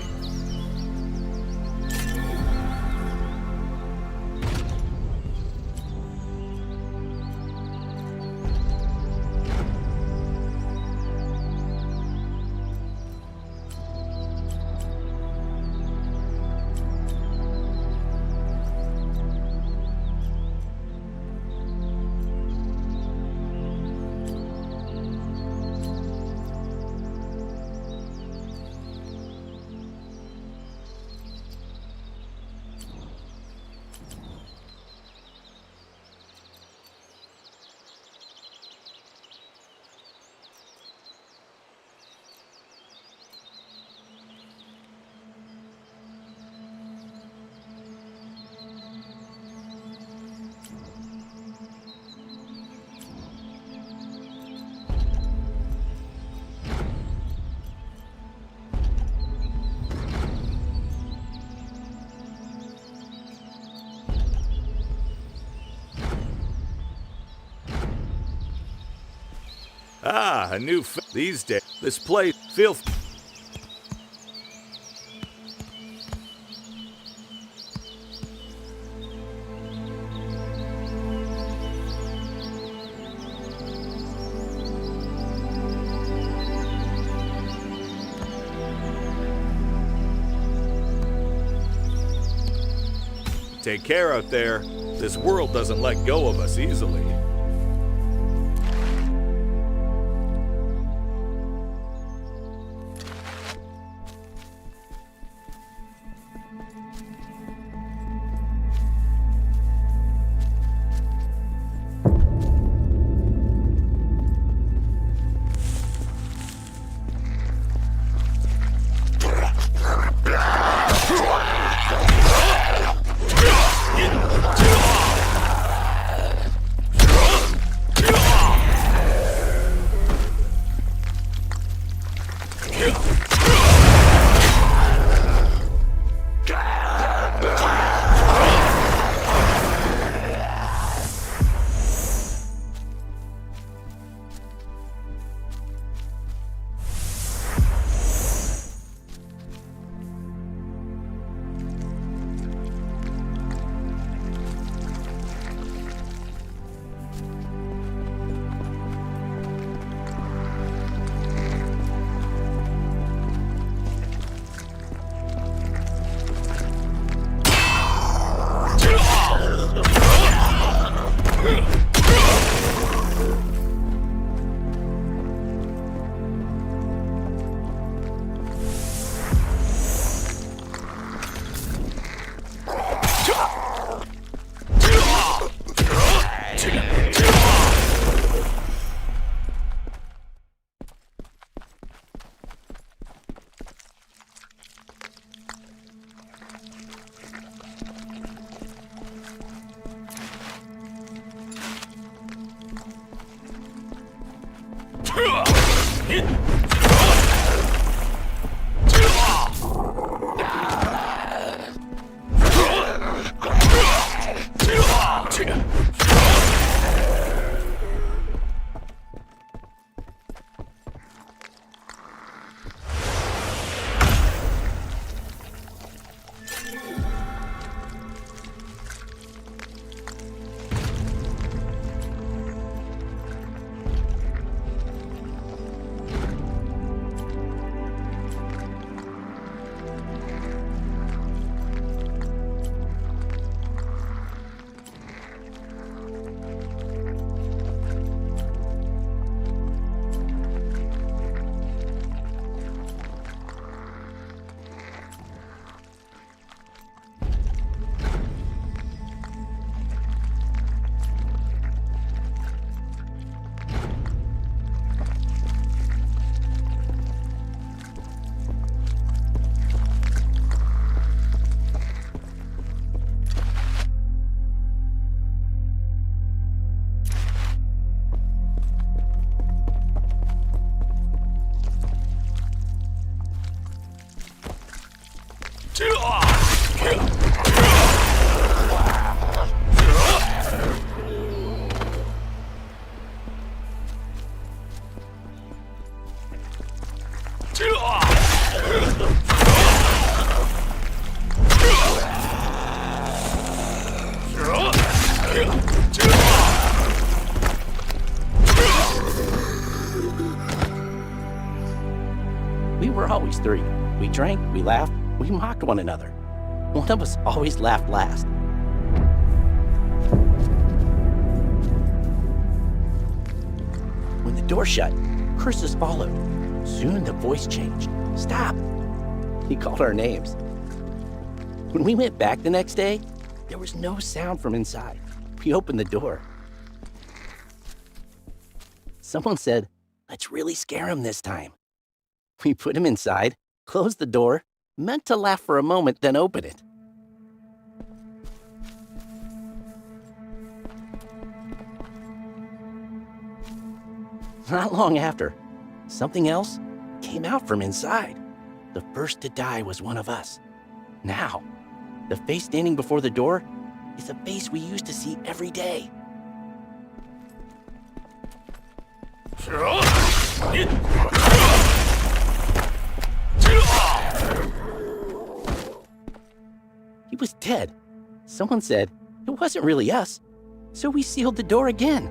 [SPEAKER 12] Ah, a new these days. This place feels... Take care out there. This world doesn't let go of us easily.
[SPEAKER 13] We were always three. We drank, we laughed, we mocked one another. One of us always laughed last. When the door shut, curses followed. Soon the voice changed. Stop! He called our names. When we went back the next day, there was no sound from inside. We opened the door. Someone said, "Let's really scare him this time." We put him inside, closed the door, meant to laugh for a moment, then open it. Not long after, something else came out from inside. The first to die was one of us. Now, the face standing before the door is a face we used to see every day. He was dead. Someone said it wasn't really us, so we sealed the door again.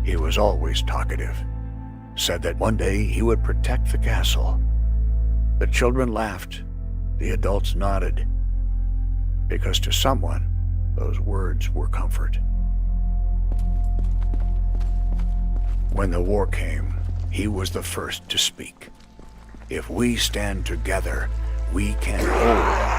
[SPEAKER 3] He was always talkative. Said that one day he would protect the castle. The children laughed. The adults nodded. Because to someone, those words were comfort. When the war came, he was the first to speak. If we stand together, we can hold.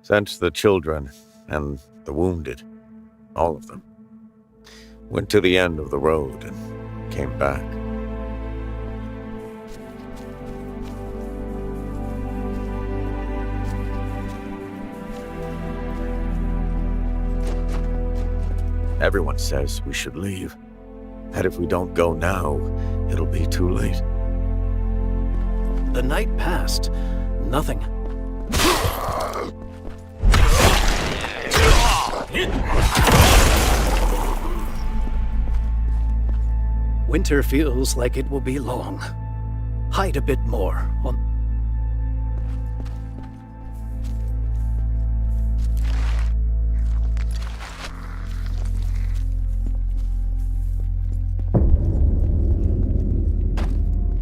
[SPEAKER 2] Since the children and the wounded, all of them, went to the end of the road and came back. Everyone says we should leave. That if we don't go now, it'll be too late.
[SPEAKER 6] The night passed. Nothing. Winter feels like it will be long. Hide a bit more on...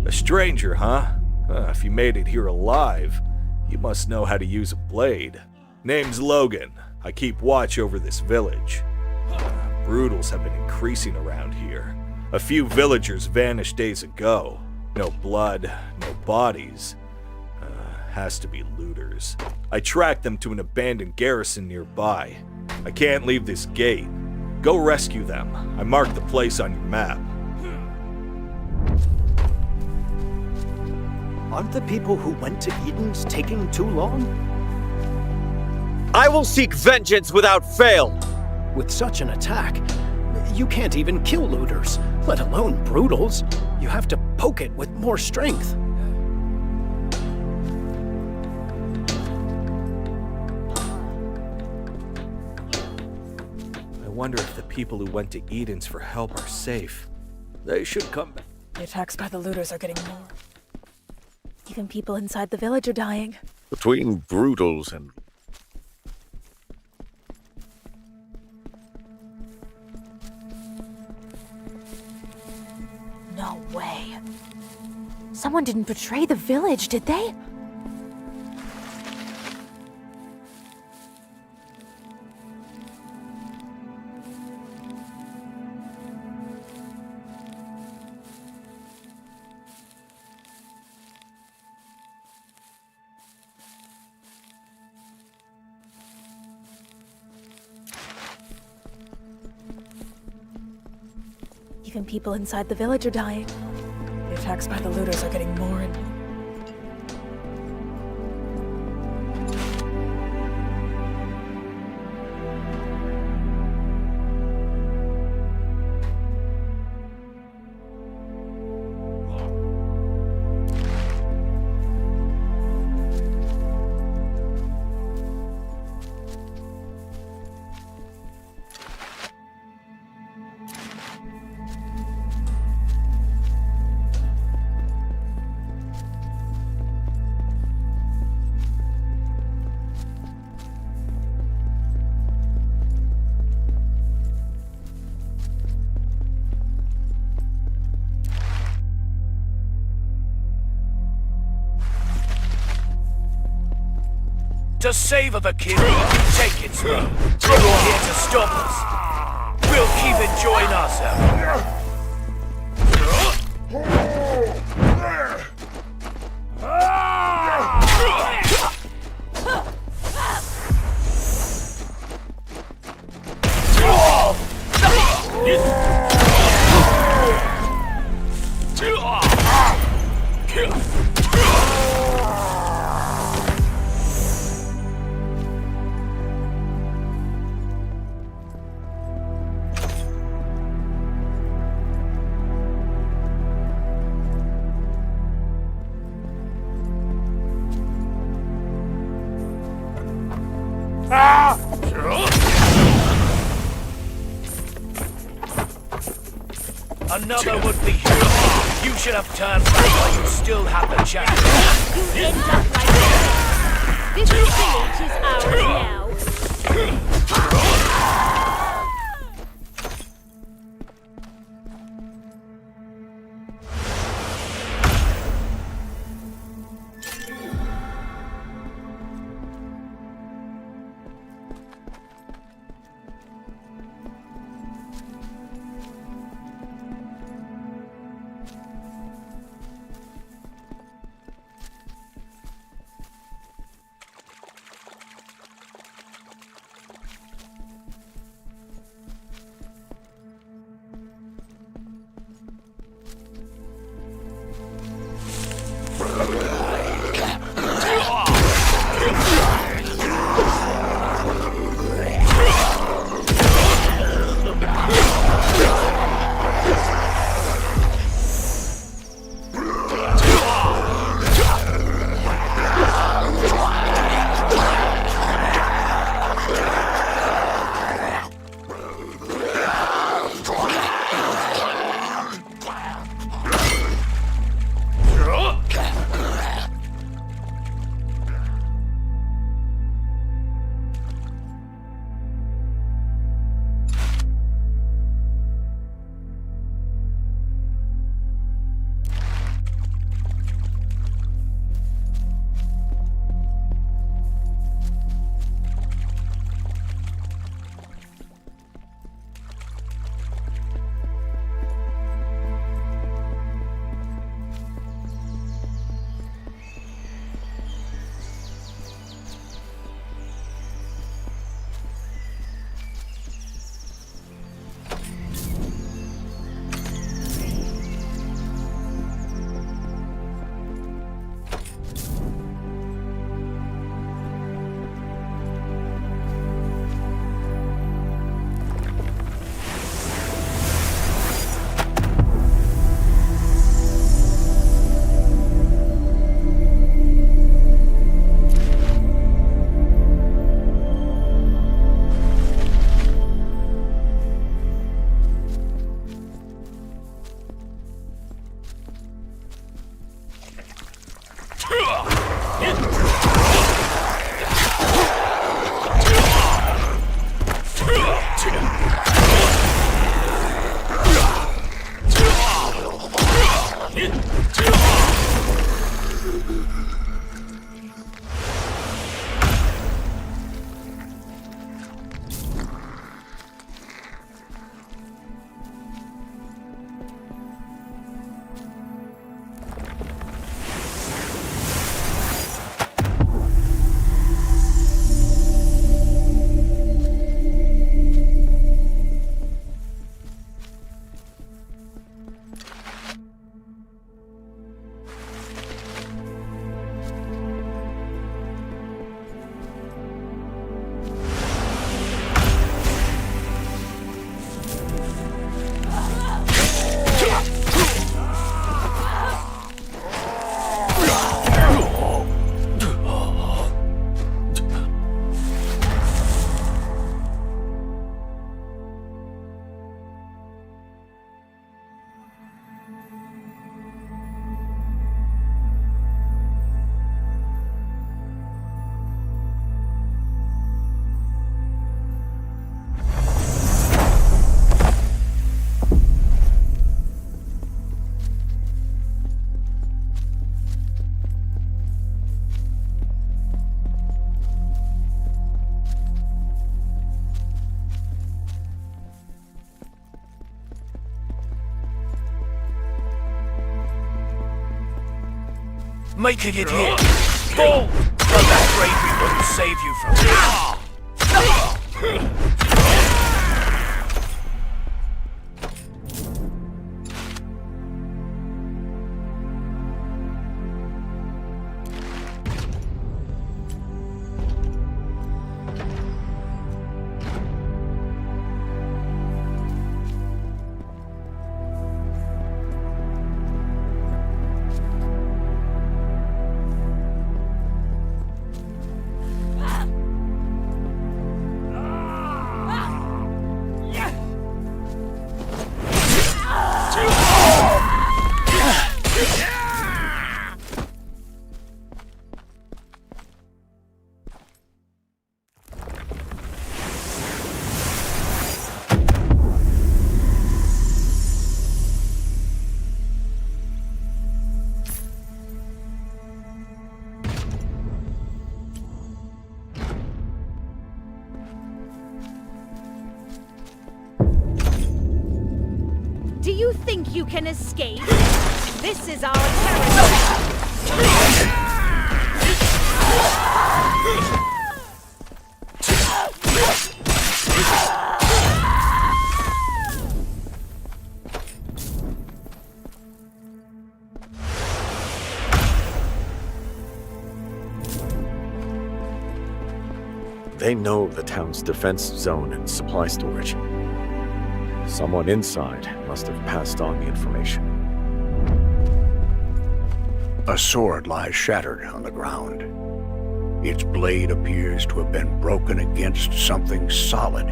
[SPEAKER 12] A stranger, huh? If you made it here alive, you must know how to use a blade. Name's Logan. I keep watch over this village. Brutals have been increasing around here. A few villagers vanished days ago. No blood, no bodies. Has to be looters. I tracked them to an abandoned garrison nearby. I can't leave this gate. Go rescue them. I marked the place on your map.
[SPEAKER 6] Aren't the people who went to Eden's taking too long?
[SPEAKER 2] I will seek vengeance without fail!
[SPEAKER 6] With such an attack, you can't even kill looters, let alone brutals. You have to poke it with more strength.
[SPEAKER 5] I wonder if the people who went to Eden's for help are safe. They should come back.
[SPEAKER 1] The attacks by the looters are getting more. Even people inside the village are dying.
[SPEAKER 2] Between brutals and...
[SPEAKER 1] No way. Someone didn't betray the village, did they? Even people inside the village are dying. The attacks by the looters are getting more and more.
[SPEAKER 9] To savor the king, take its name. You're here to stop us. We'll keep enjoying ourselves. Another would be here. You should have turned back while you still had the chance.
[SPEAKER 8] You end up like this. This village is ours now.
[SPEAKER 9] Making it here. But that bravery wouldn't save you from this.
[SPEAKER 8] Do you think you can escape? This is our territory.
[SPEAKER 2] They know the town's defense zone and supply storage. Someone inside must have passed on the information.
[SPEAKER 3] A sword lies shattered on the ground. Its blade appears to have been broken against something solid,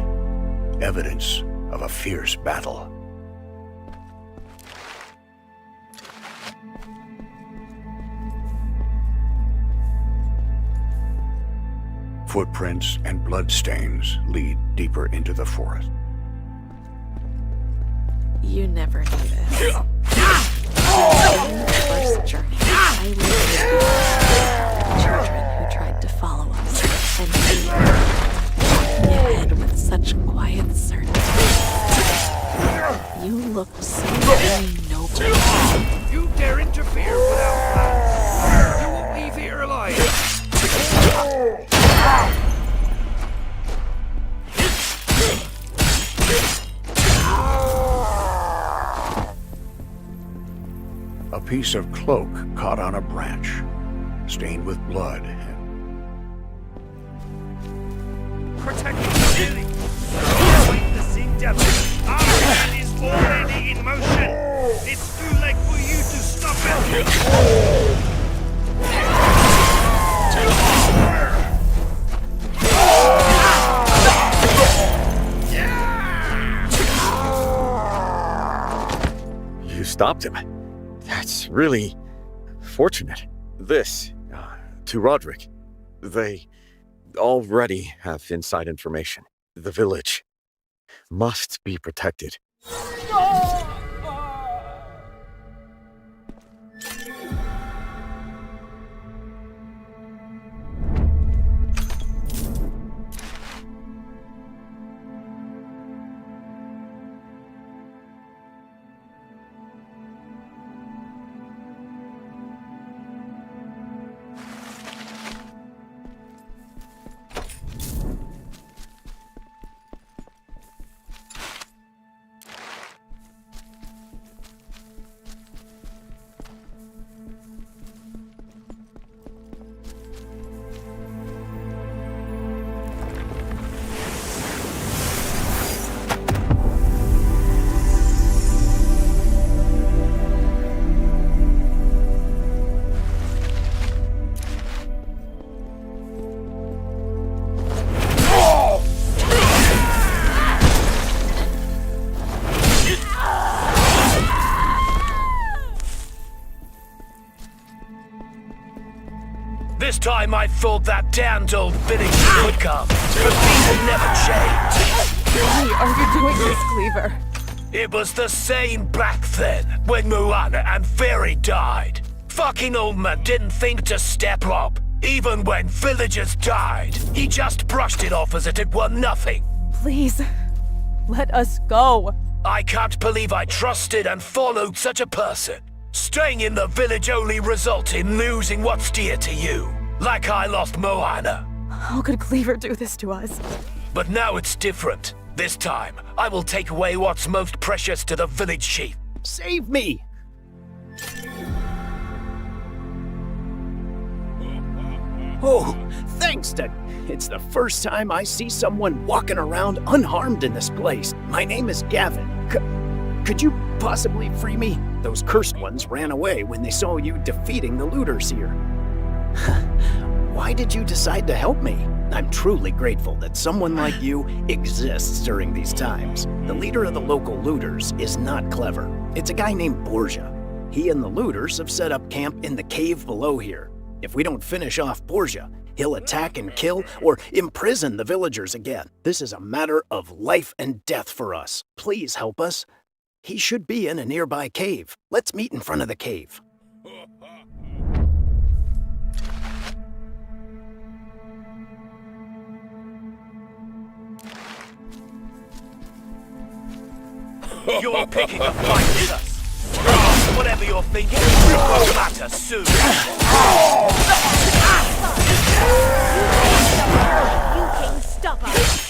[SPEAKER 3] evidence of a fierce battle. Footprints and bloodstains lead deeper into the forest.
[SPEAKER 1] You never knew this. During the first journey, I lived with children who tried to follow us, and we walking ahead with such quiet certainty. You looked so very noble.
[SPEAKER 10] You dare interfere without plans? You won't leave here alive.
[SPEAKER 3] A piece of cloak caught on a branch, stained with blood.
[SPEAKER 10] Protect the ceiling. Fight the Sing Devil. Our plan is already in motion. It's too late for you to stop it.
[SPEAKER 2] You stopped him. That's really fortunate. this to Roderick. They already have inside information. The village must be protected.
[SPEAKER 9] This time I thought that damned old village would come, but people never change.
[SPEAKER 1] Why are you doing this, Cleaver?
[SPEAKER 9] It was the same back then, when Moana and Fairy died. Fucking old man didn't think to step up. Even when villagers died, he just brushed it off as if it were nothing.
[SPEAKER 1] Please, let us go.
[SPEAKER 9] I can't believe I trusted and followed such a person. Staying in the village only results in losing what's dear to you. Like I lost Moana.
[SPEAKER 1] How could Cleaver do this to us?
[SPEAKER 9] But now it's different. This time, I will take away what's most precious to the village chief.
[SPEAKER 6] Save me! Oh, thanks, Dad. It's the first time I see someone walking around unharmed in this place. My name is Gavin. Could you possibly free me? Those cursed ones ran away when they saw you defeating the looters here. Why did you decide to help me? I'm truly grateful that someone like you exists during these times. The leader of the local looters is not clever. It's a guy named Borgia. He and the looters have set up camp in the cave below here. If we don't finish off Borgia, he'll attack and kill or imprison the villagers again. This is a matter of life and death for us. Please help us. He should be in a nearby cave. Let's meet in front of the cave.
[SPEAKER 9] You're picking a fight with us. Whatever you're thinking, it won't matter soon.
[SPEAKER 8] You can stop us.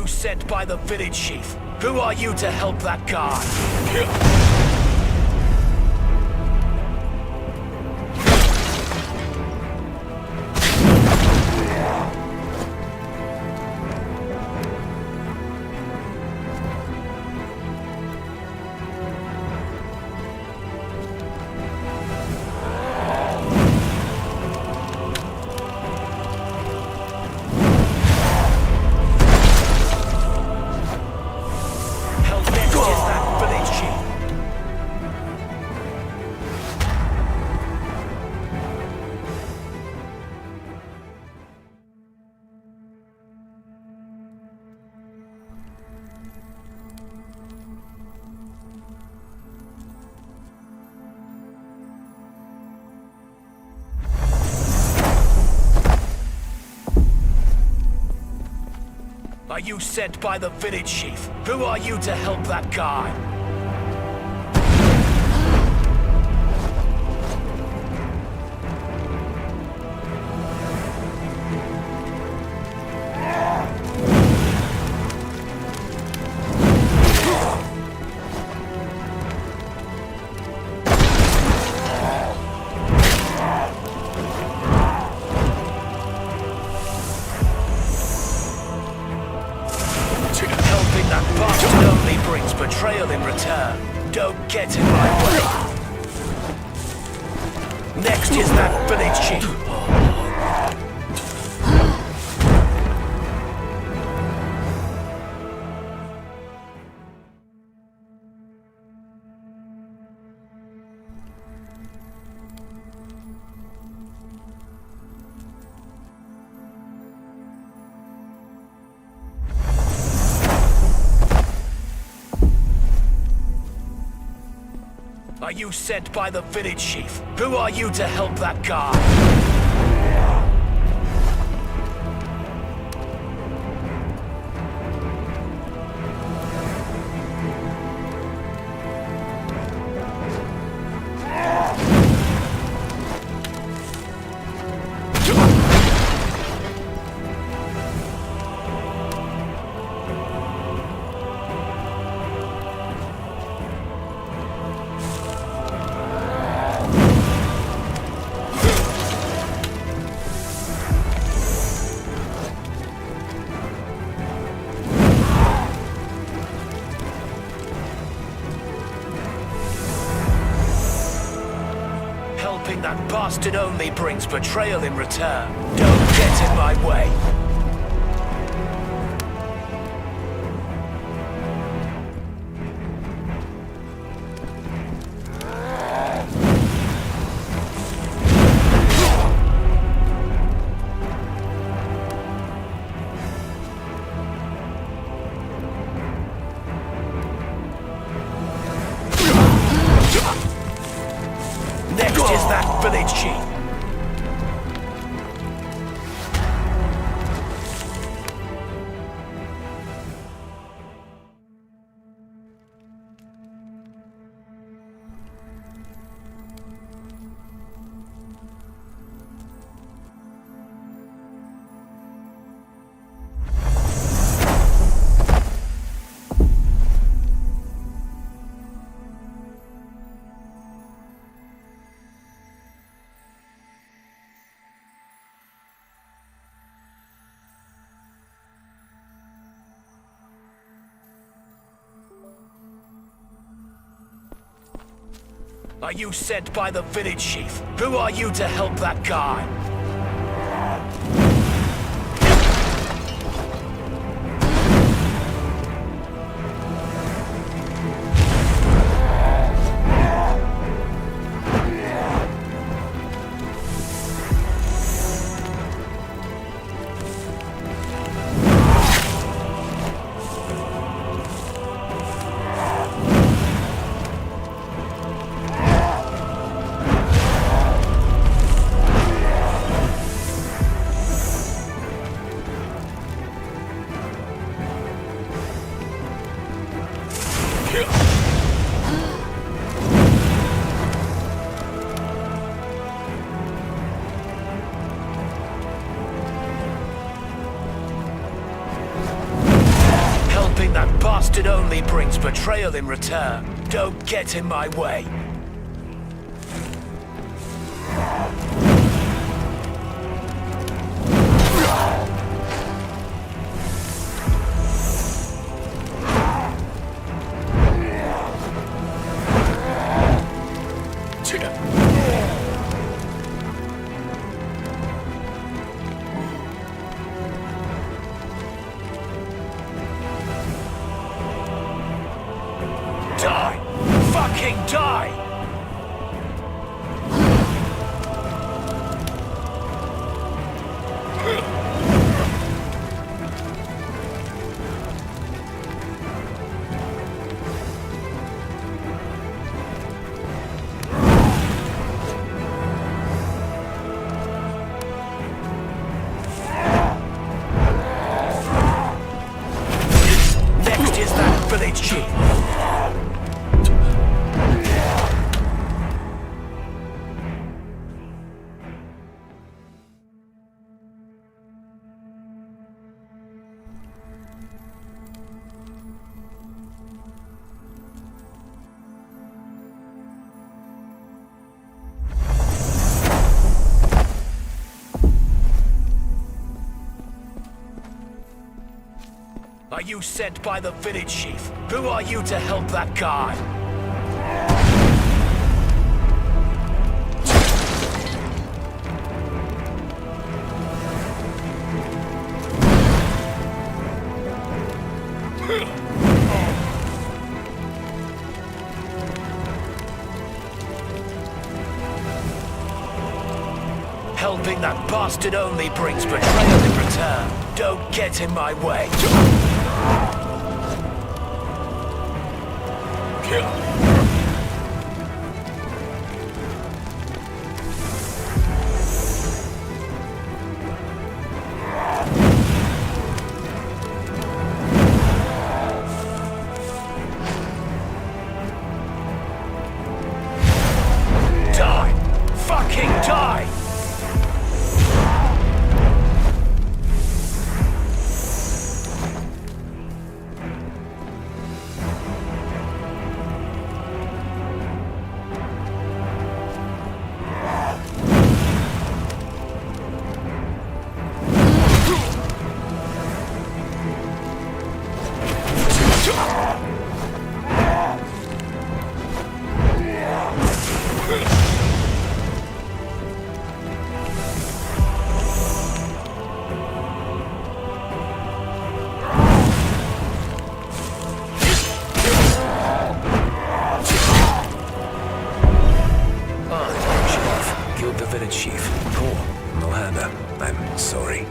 [SPEAKER 9] Sent by the village chief. Who are you to help that guy? Are you sent by the village chief? Who are you to help that guy?
[SPEAKER 14] betrayal in return. Don't get in my way. Next is that village chief. Are you sent by the village chief? Who are you to help that guy? Helping that bastard only brings betrayal in return. Don't get in my way. Next is that village chief. Are you sent by the village chief? Who are you to help that guy? Helping that bastard only brings betrayal in return. Don't get in my way. Die! Fucking die! Next is that village chief. Are you sent by the village chief? Who are you to help that guy? Helping that bastard only brings betrayal in return. Don't get in my way. Die! Fucking die!
[SPEAKER 15] Killed the village chief. Poor Mohanna. I'm sorry.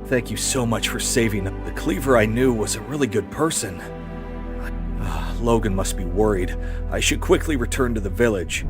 [SPEAKER 5] Thank you so much for saving him. The Cleaver I knew was a really good person. Logan must be worried. I should quickly return to the village.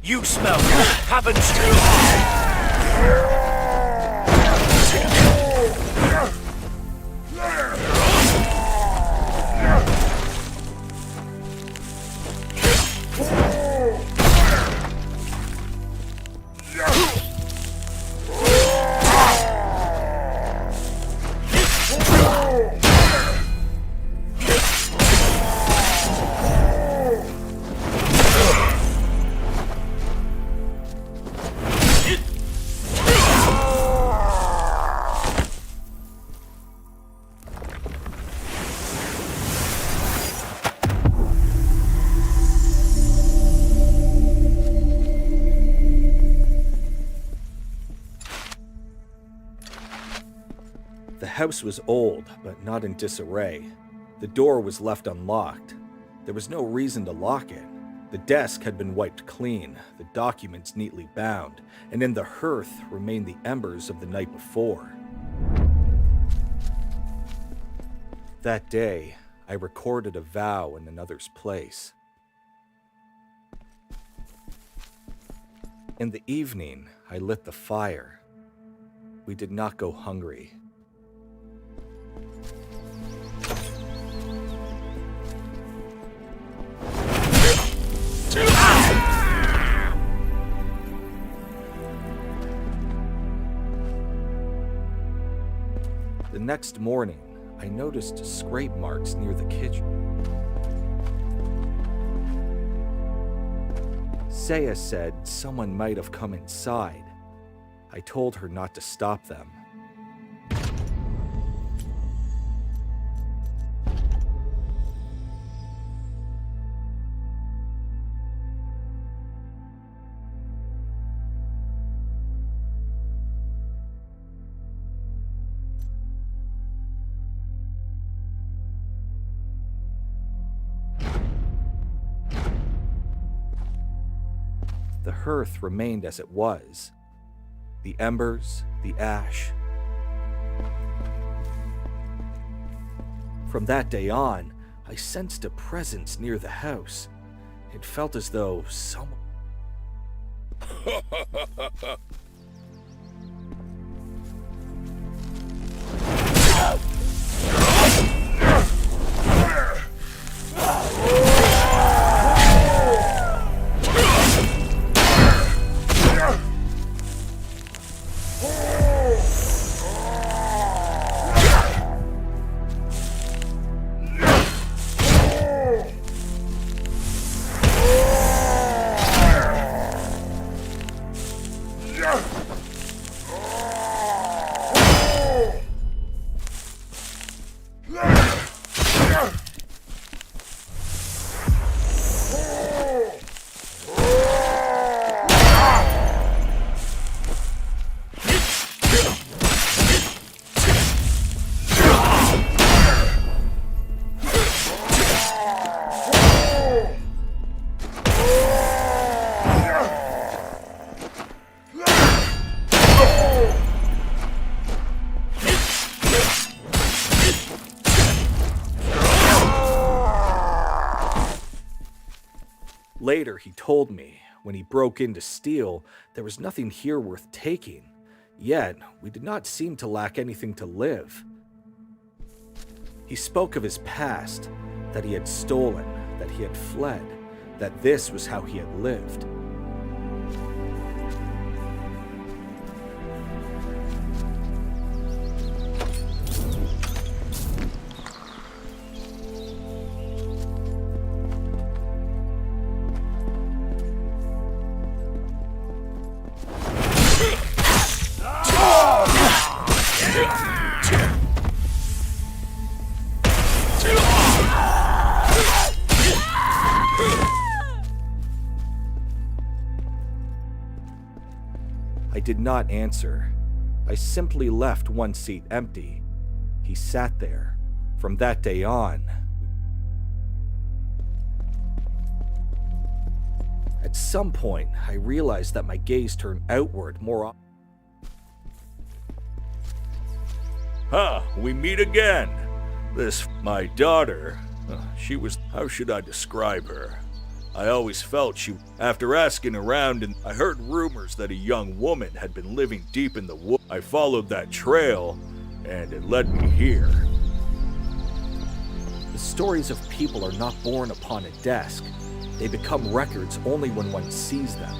[SPEAKER 14] You smell good, haven't you?
[SPEAKER 5] The house was old, but not in disarray. The door was left unlocked. There was no reason to lock it. The desk had been wiped clean, the documents neatly bound, and in the hearth remained the embers of the night before. That day, I recorded a vow in another's place. In the evening, I lit the fire. We did not go hungry. The next morning, I noticed scrape marks near the kitchen. Saya said someone might have come inside. I told her not to stop them. The hearth remained as it was. The embers, the ash. From that day on, I sensed a presence near the house. It felt as though someone... Later, he told me, when he broke in to steal, there was nothing here worth taking. Yet, we did not seem to lack anything to live. He spoke of his past, that he had stolen, that he had fled, that this was how he had lived. did not answer. I simply left one seat empty. He sat there. From that day on, at some point, I realized that my gaze turned outward more often.
[SPEAKER 12] We meet again. My daughter, she was, how should I describe her? I always felt after asking around, and I heard rumors that a young woman had been living deep in the woods. I followed that trail, and it led me here.
[SPEAKER 5] The stories of people are not born upon a desk. They become records only when one sees them.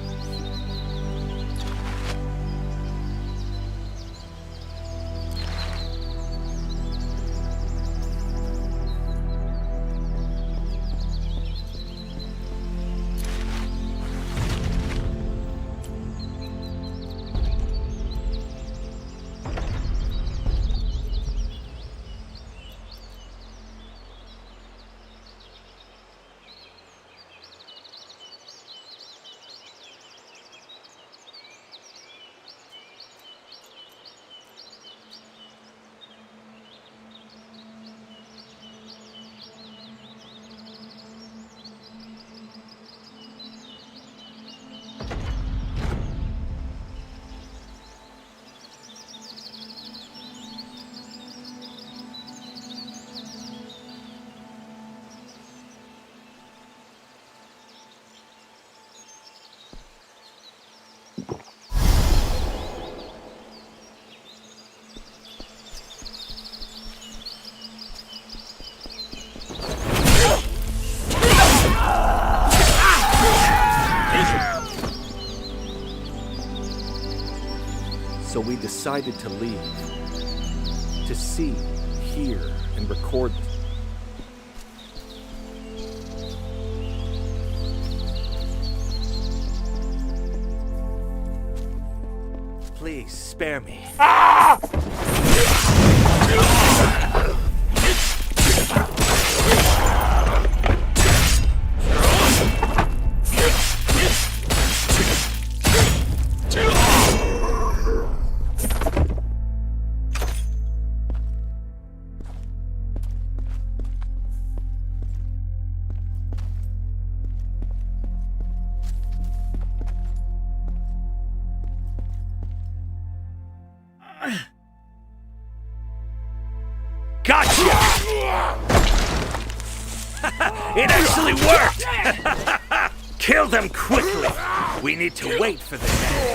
[SPEAKER 5] So we decided to leave, to see, hear, and record. Please spare me.
[SPEAKER 14] Gotcha! It actually worked! Kill them quickly! We need to wait for the end.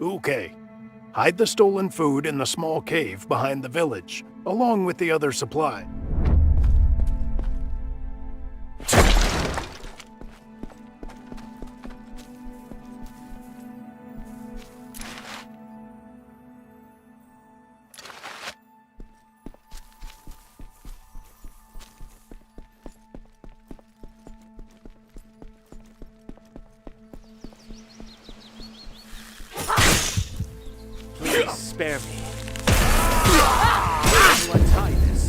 [SPEAKER 7] Okay. Hide the stolen food in the small cave behind the village, along with the other supply.
[SPEAKER 5] Please spare me. How do I tie this?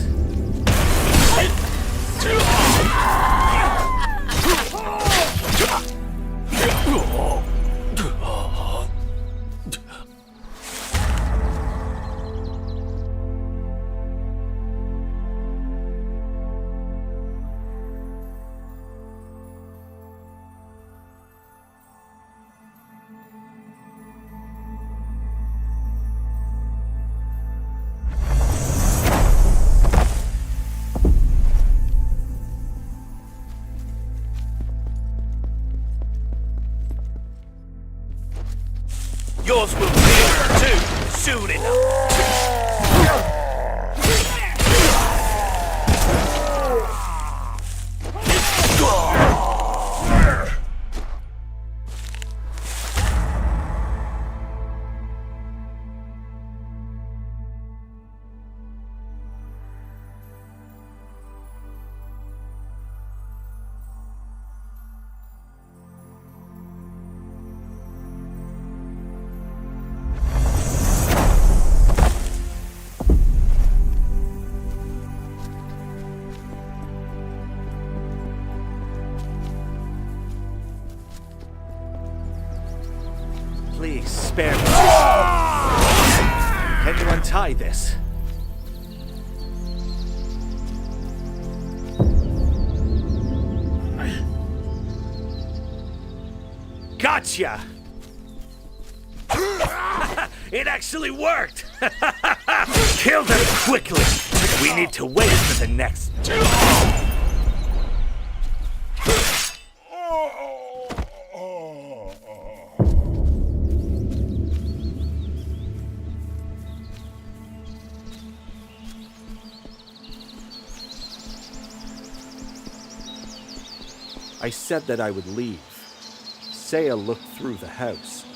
[SPEAKER 14] Yours will be too, soon enough.
[SPEAKER 5] Please, spare me. Can you untie this? Gotcha! It actually worked! Kill them quickly! We need to wait for the next. I said that I would leave. Saya looked through the house.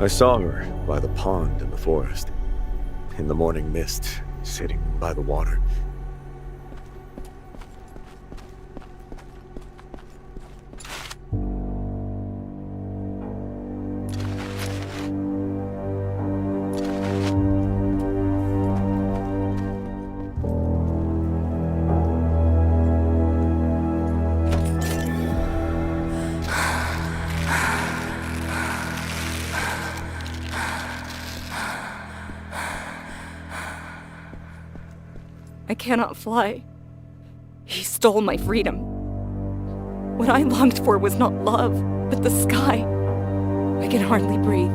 [SPEAKER 2] I saw her by the pond in the forest, in the morning mist, sitting by the water.
[SPEAKER 1] I cannot fly. He stole my freedom. What I longed for was not love, but the sky. I can hardly breathe.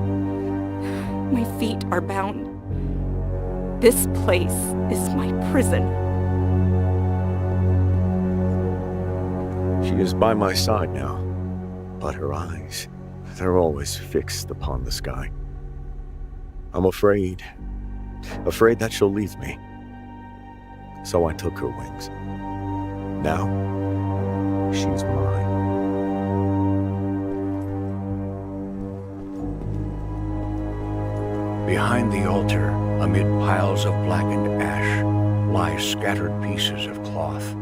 [SPEAKER 1] My feet are bound. This place is my prison.
[SPEAKER 2] She is by my side now, but her eyes, they're always fixed upon the sky. I'm afraid that she'll leave me. So I took her wings. Now, she's mine.
[SPEAKER 3] Behind the altar, amid piles of blackened ash, lie scattered pieces of cloth.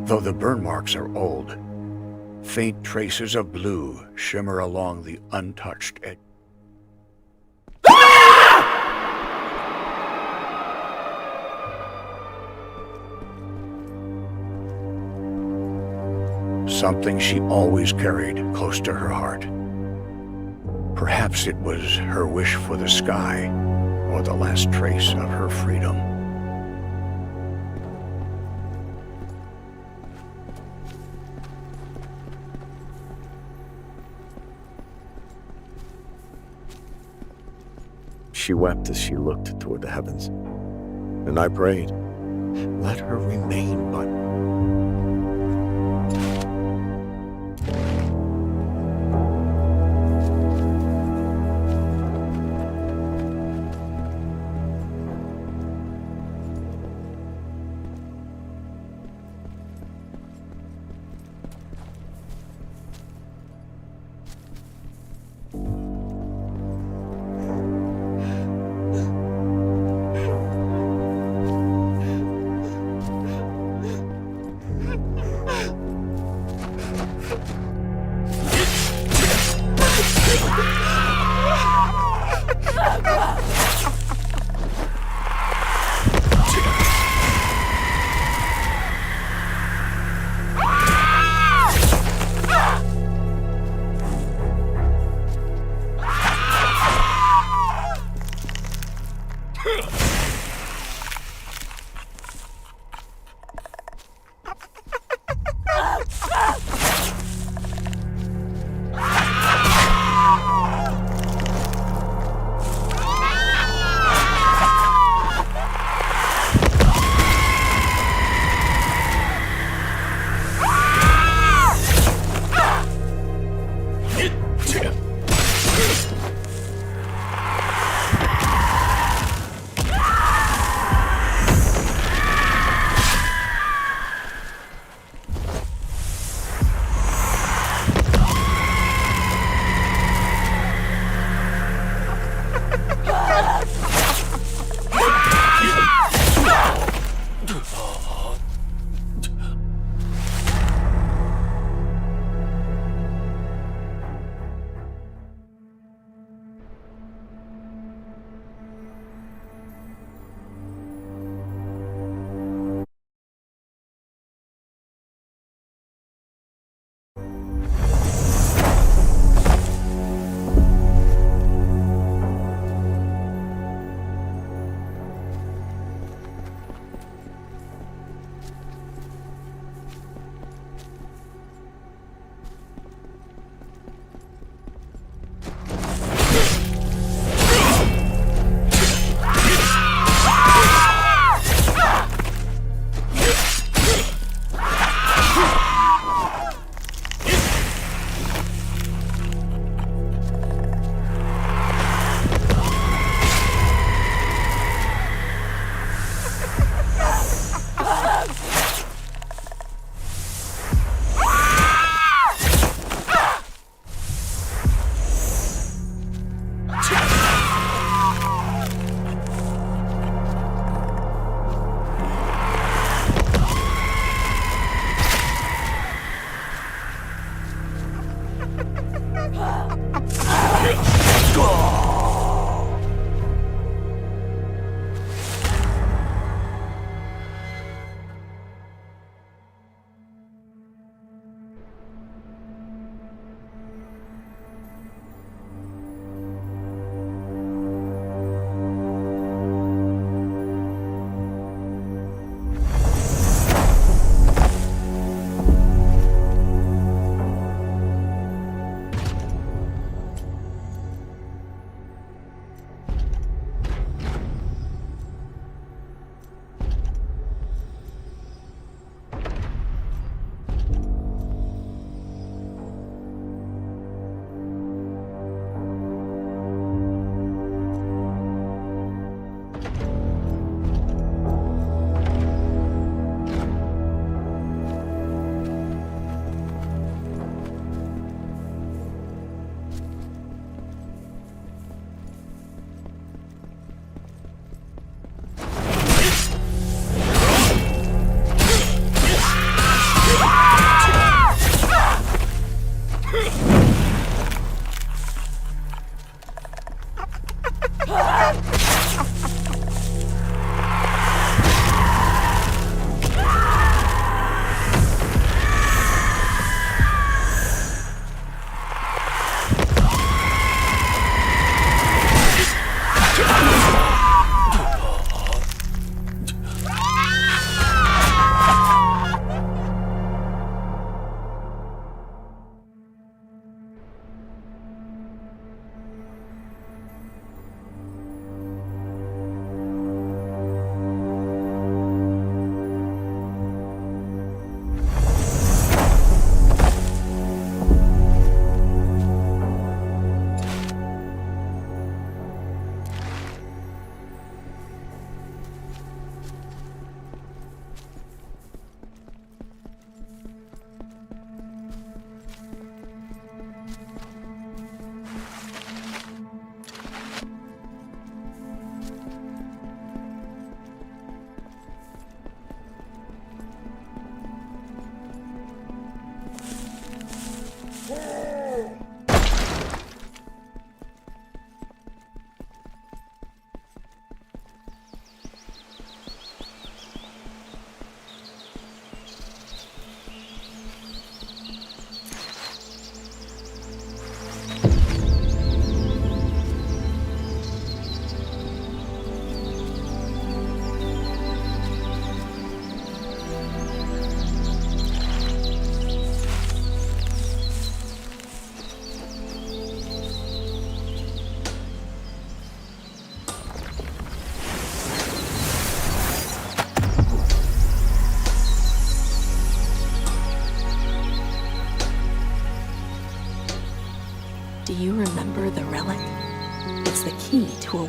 [SPEAKER 3] Though the burn marks are old, faint traces of blue shimmer along the untouched edge. Something she always carried close to her heart. Perhaps it was her wish for the sky, or the last trace of her freedom.
[SPEAKER 2] She wept as she looked toward the heavens, and I prayed, let her remain but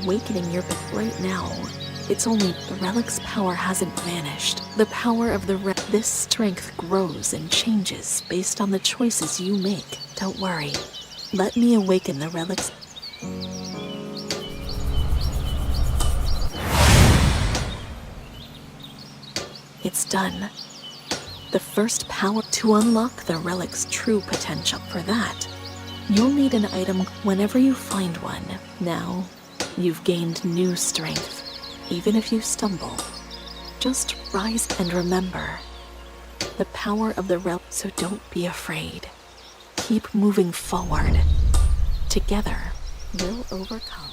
[SPEAKER 1] awakening your right now. It's only the relic's power hasn't vanished. The power of the this strength grows and changes based on the choices you make. Don't worry. Let me awaken the relic's. It's done. The first power to unlock the relic's true potential. For that, you'll need an item whenever you find one. Now, you've gained new strength. Even if you stumble, just rise and remember the power of the relic. So don't be afraid. Keep moving forward. Together, we'll overcome.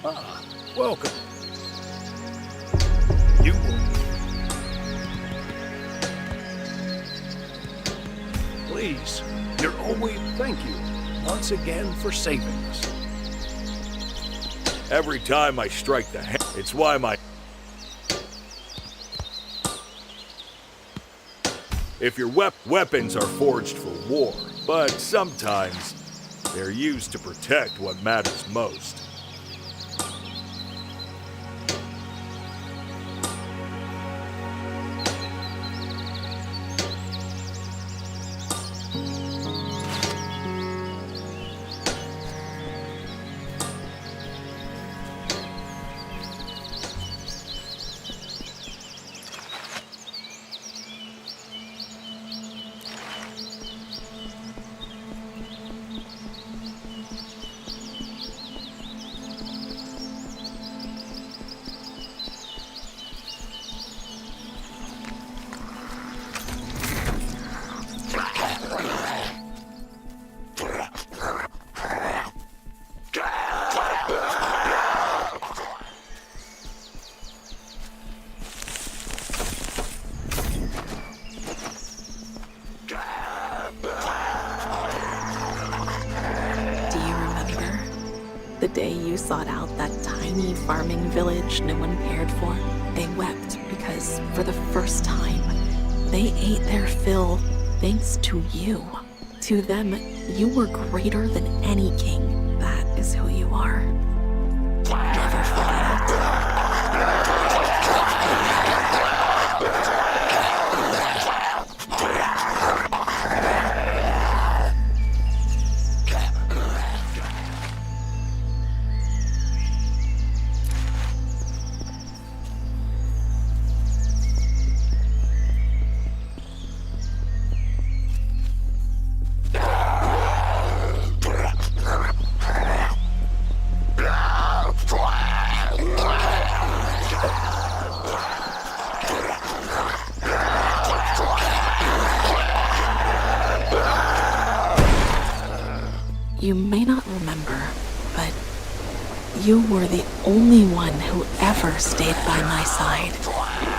[SPEAKER 7] Ah, welcome. You will. Please, you're always. Thank you once again for saving us.
[SPEAKER 12] Every time I strike the hand, it's why my... If your weapons are forged for war, but sometimes they're used to protect what matters most.
[SPEAKER 1] The day you sought out that tiny farming village no one cared for, they wept because, for the first time, they ate their fill thanks to you. To them, you were greater than any king. That is who you are. Never forget it. You may not remember, but you were the only one who ever stayed by my side.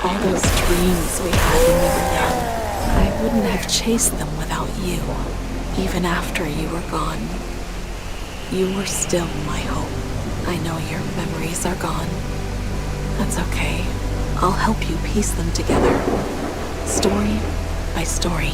[SPEAKER 1] All those dreams we had when we were young, I wouldn't have chased them without you. Even after you were gone, you were still my hope. I know your memories are gone. That's okay. I'll help you piece them together, story by story.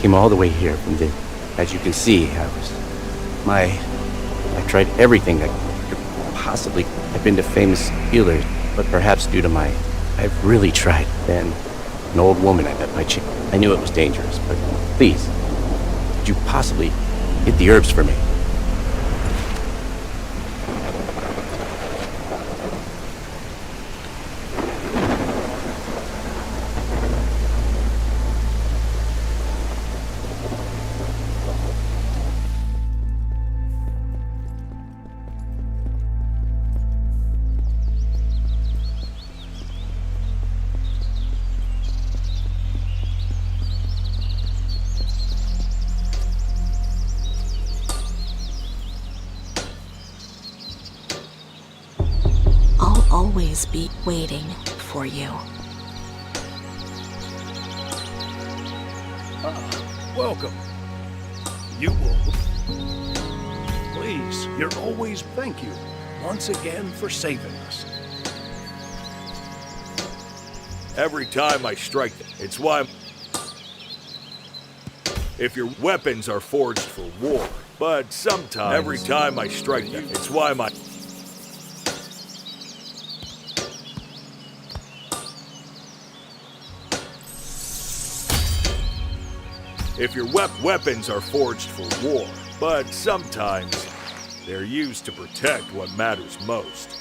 [SPEAKER 13] Came all the way here from the... As you can see, I tried everything that could possibly... I've been to famous healers, but perhaps due to my... I've really tried. Then, an old woman I met by chance. I knew it was dangerous, but please, could you possibly get the herbs for me?
[SPEAKER 1] Always be waiting for you.
[SPEAKER 7] Welcome. You will. Please, you're always thank you once again for saving us.
[SPEAKER 12] Every time I strike them, it's why... If your weapons are forged for war, but sometimes... Every time I strike them, it's why my... If your weapons are forged for war, but sometimes they're used to protect what matters most.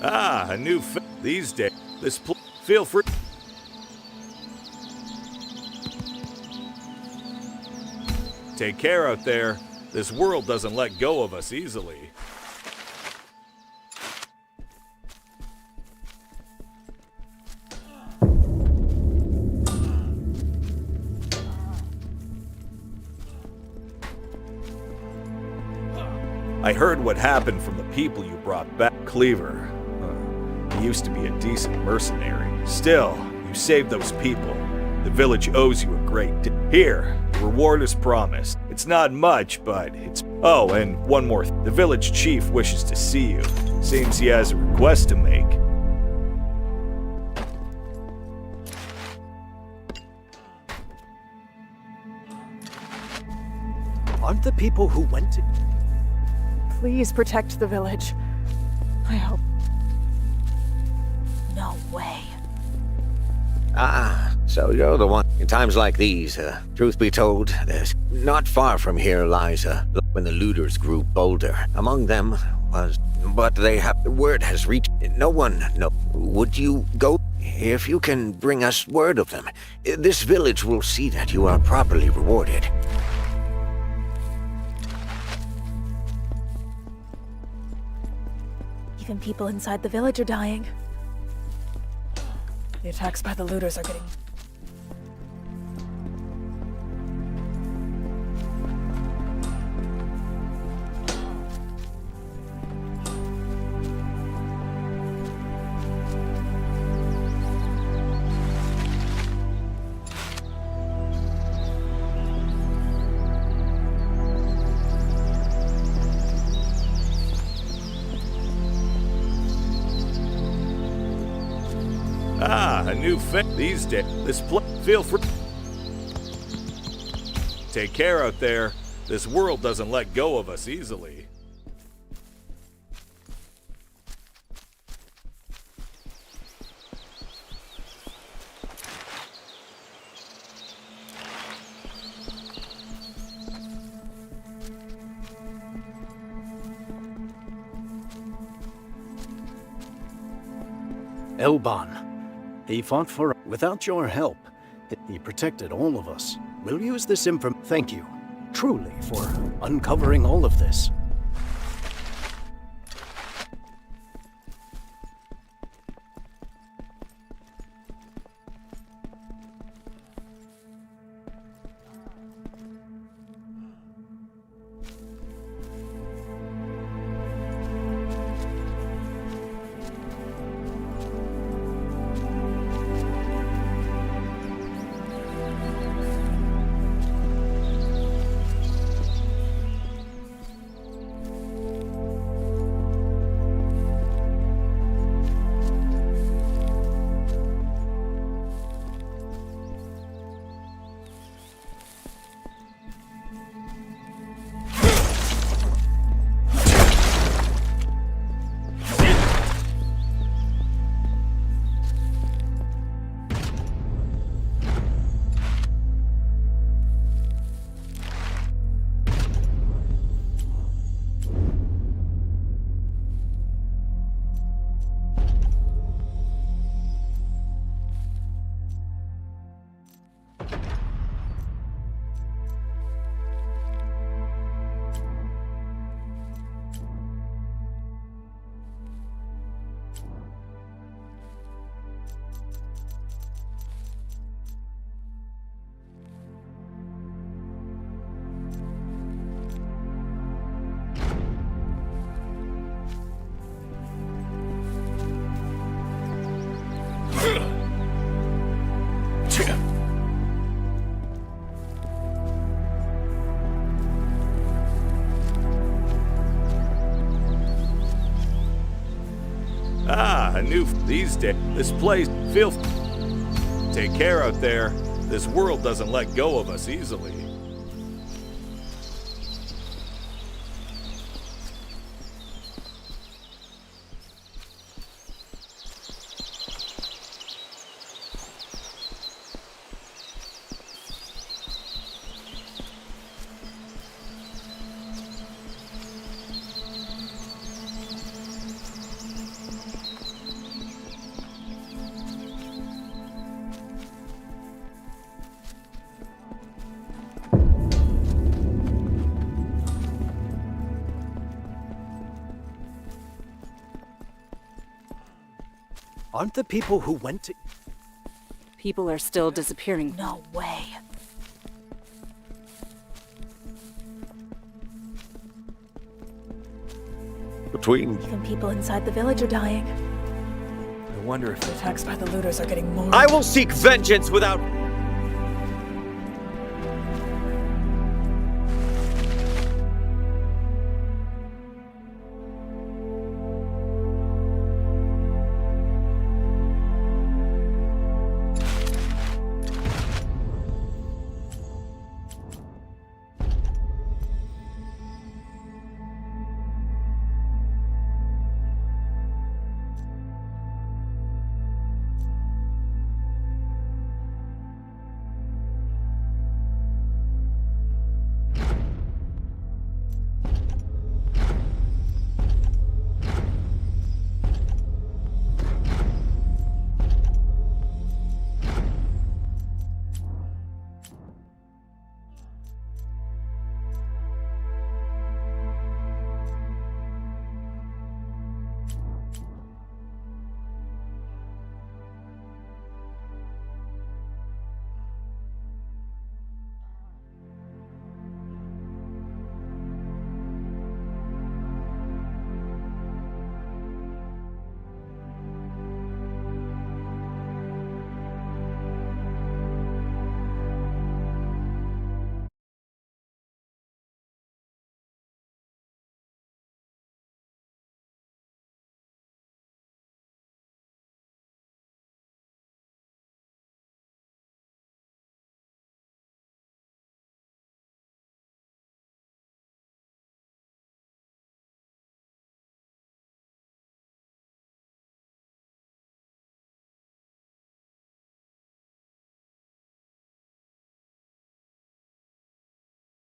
[SPEAKER 12] Ah, a new these days. Feel free. Take care out there. This world doesn't let go of us easily. I heard what happened from the people you brought back. Cleaver. He used to be a decent mercenary. Still, you saved those people. The village owes you a great debt. Here, the reward is promised. It's not much, but it's... Oh, and one more thing. The village chief wishes to see you. Seems he has a request to make.
[SPEAKER 6] Aren't the people who went to...
[SPEAKER 1] Please protect the village. I hope. No way.
[SPEAKER 3] Ah, so you're the one. In times like these, truth be told, there's not far from here lies when the looters grew bolder. Among them was, but they have, the word has reached, no one, no. Would you go? If you can bring us word of them, this village will see that you are properly rewarded.
[SPEAKER 1] Even people inside the village are dying. The attacks by the looters are getting...
[SPEAKER 12] A new these days. Feel free. Take care out there. This world doesn't let go of us easily.
[SPEAKER 6] Elban. He fought for... Without your help, he protected all of us. We'll use this Thank you, truly, for uncovering all of this.
[SPEAKER 12] These days. This place. Take care out there. This world doesn't let go of us easily.
[SPEAKER 6] Aren't the people who went to...
[SPEAKER 1] People are still disappearing. No way.
[SPEAKER 2] Even
[SPEAKER 1] people inside the village are dying.
[SPEAKER 5] I wonder if
[SPEAKER 1] Attacks by the looters are getting more...
[SPEAKER 2] I will seek vengeance without...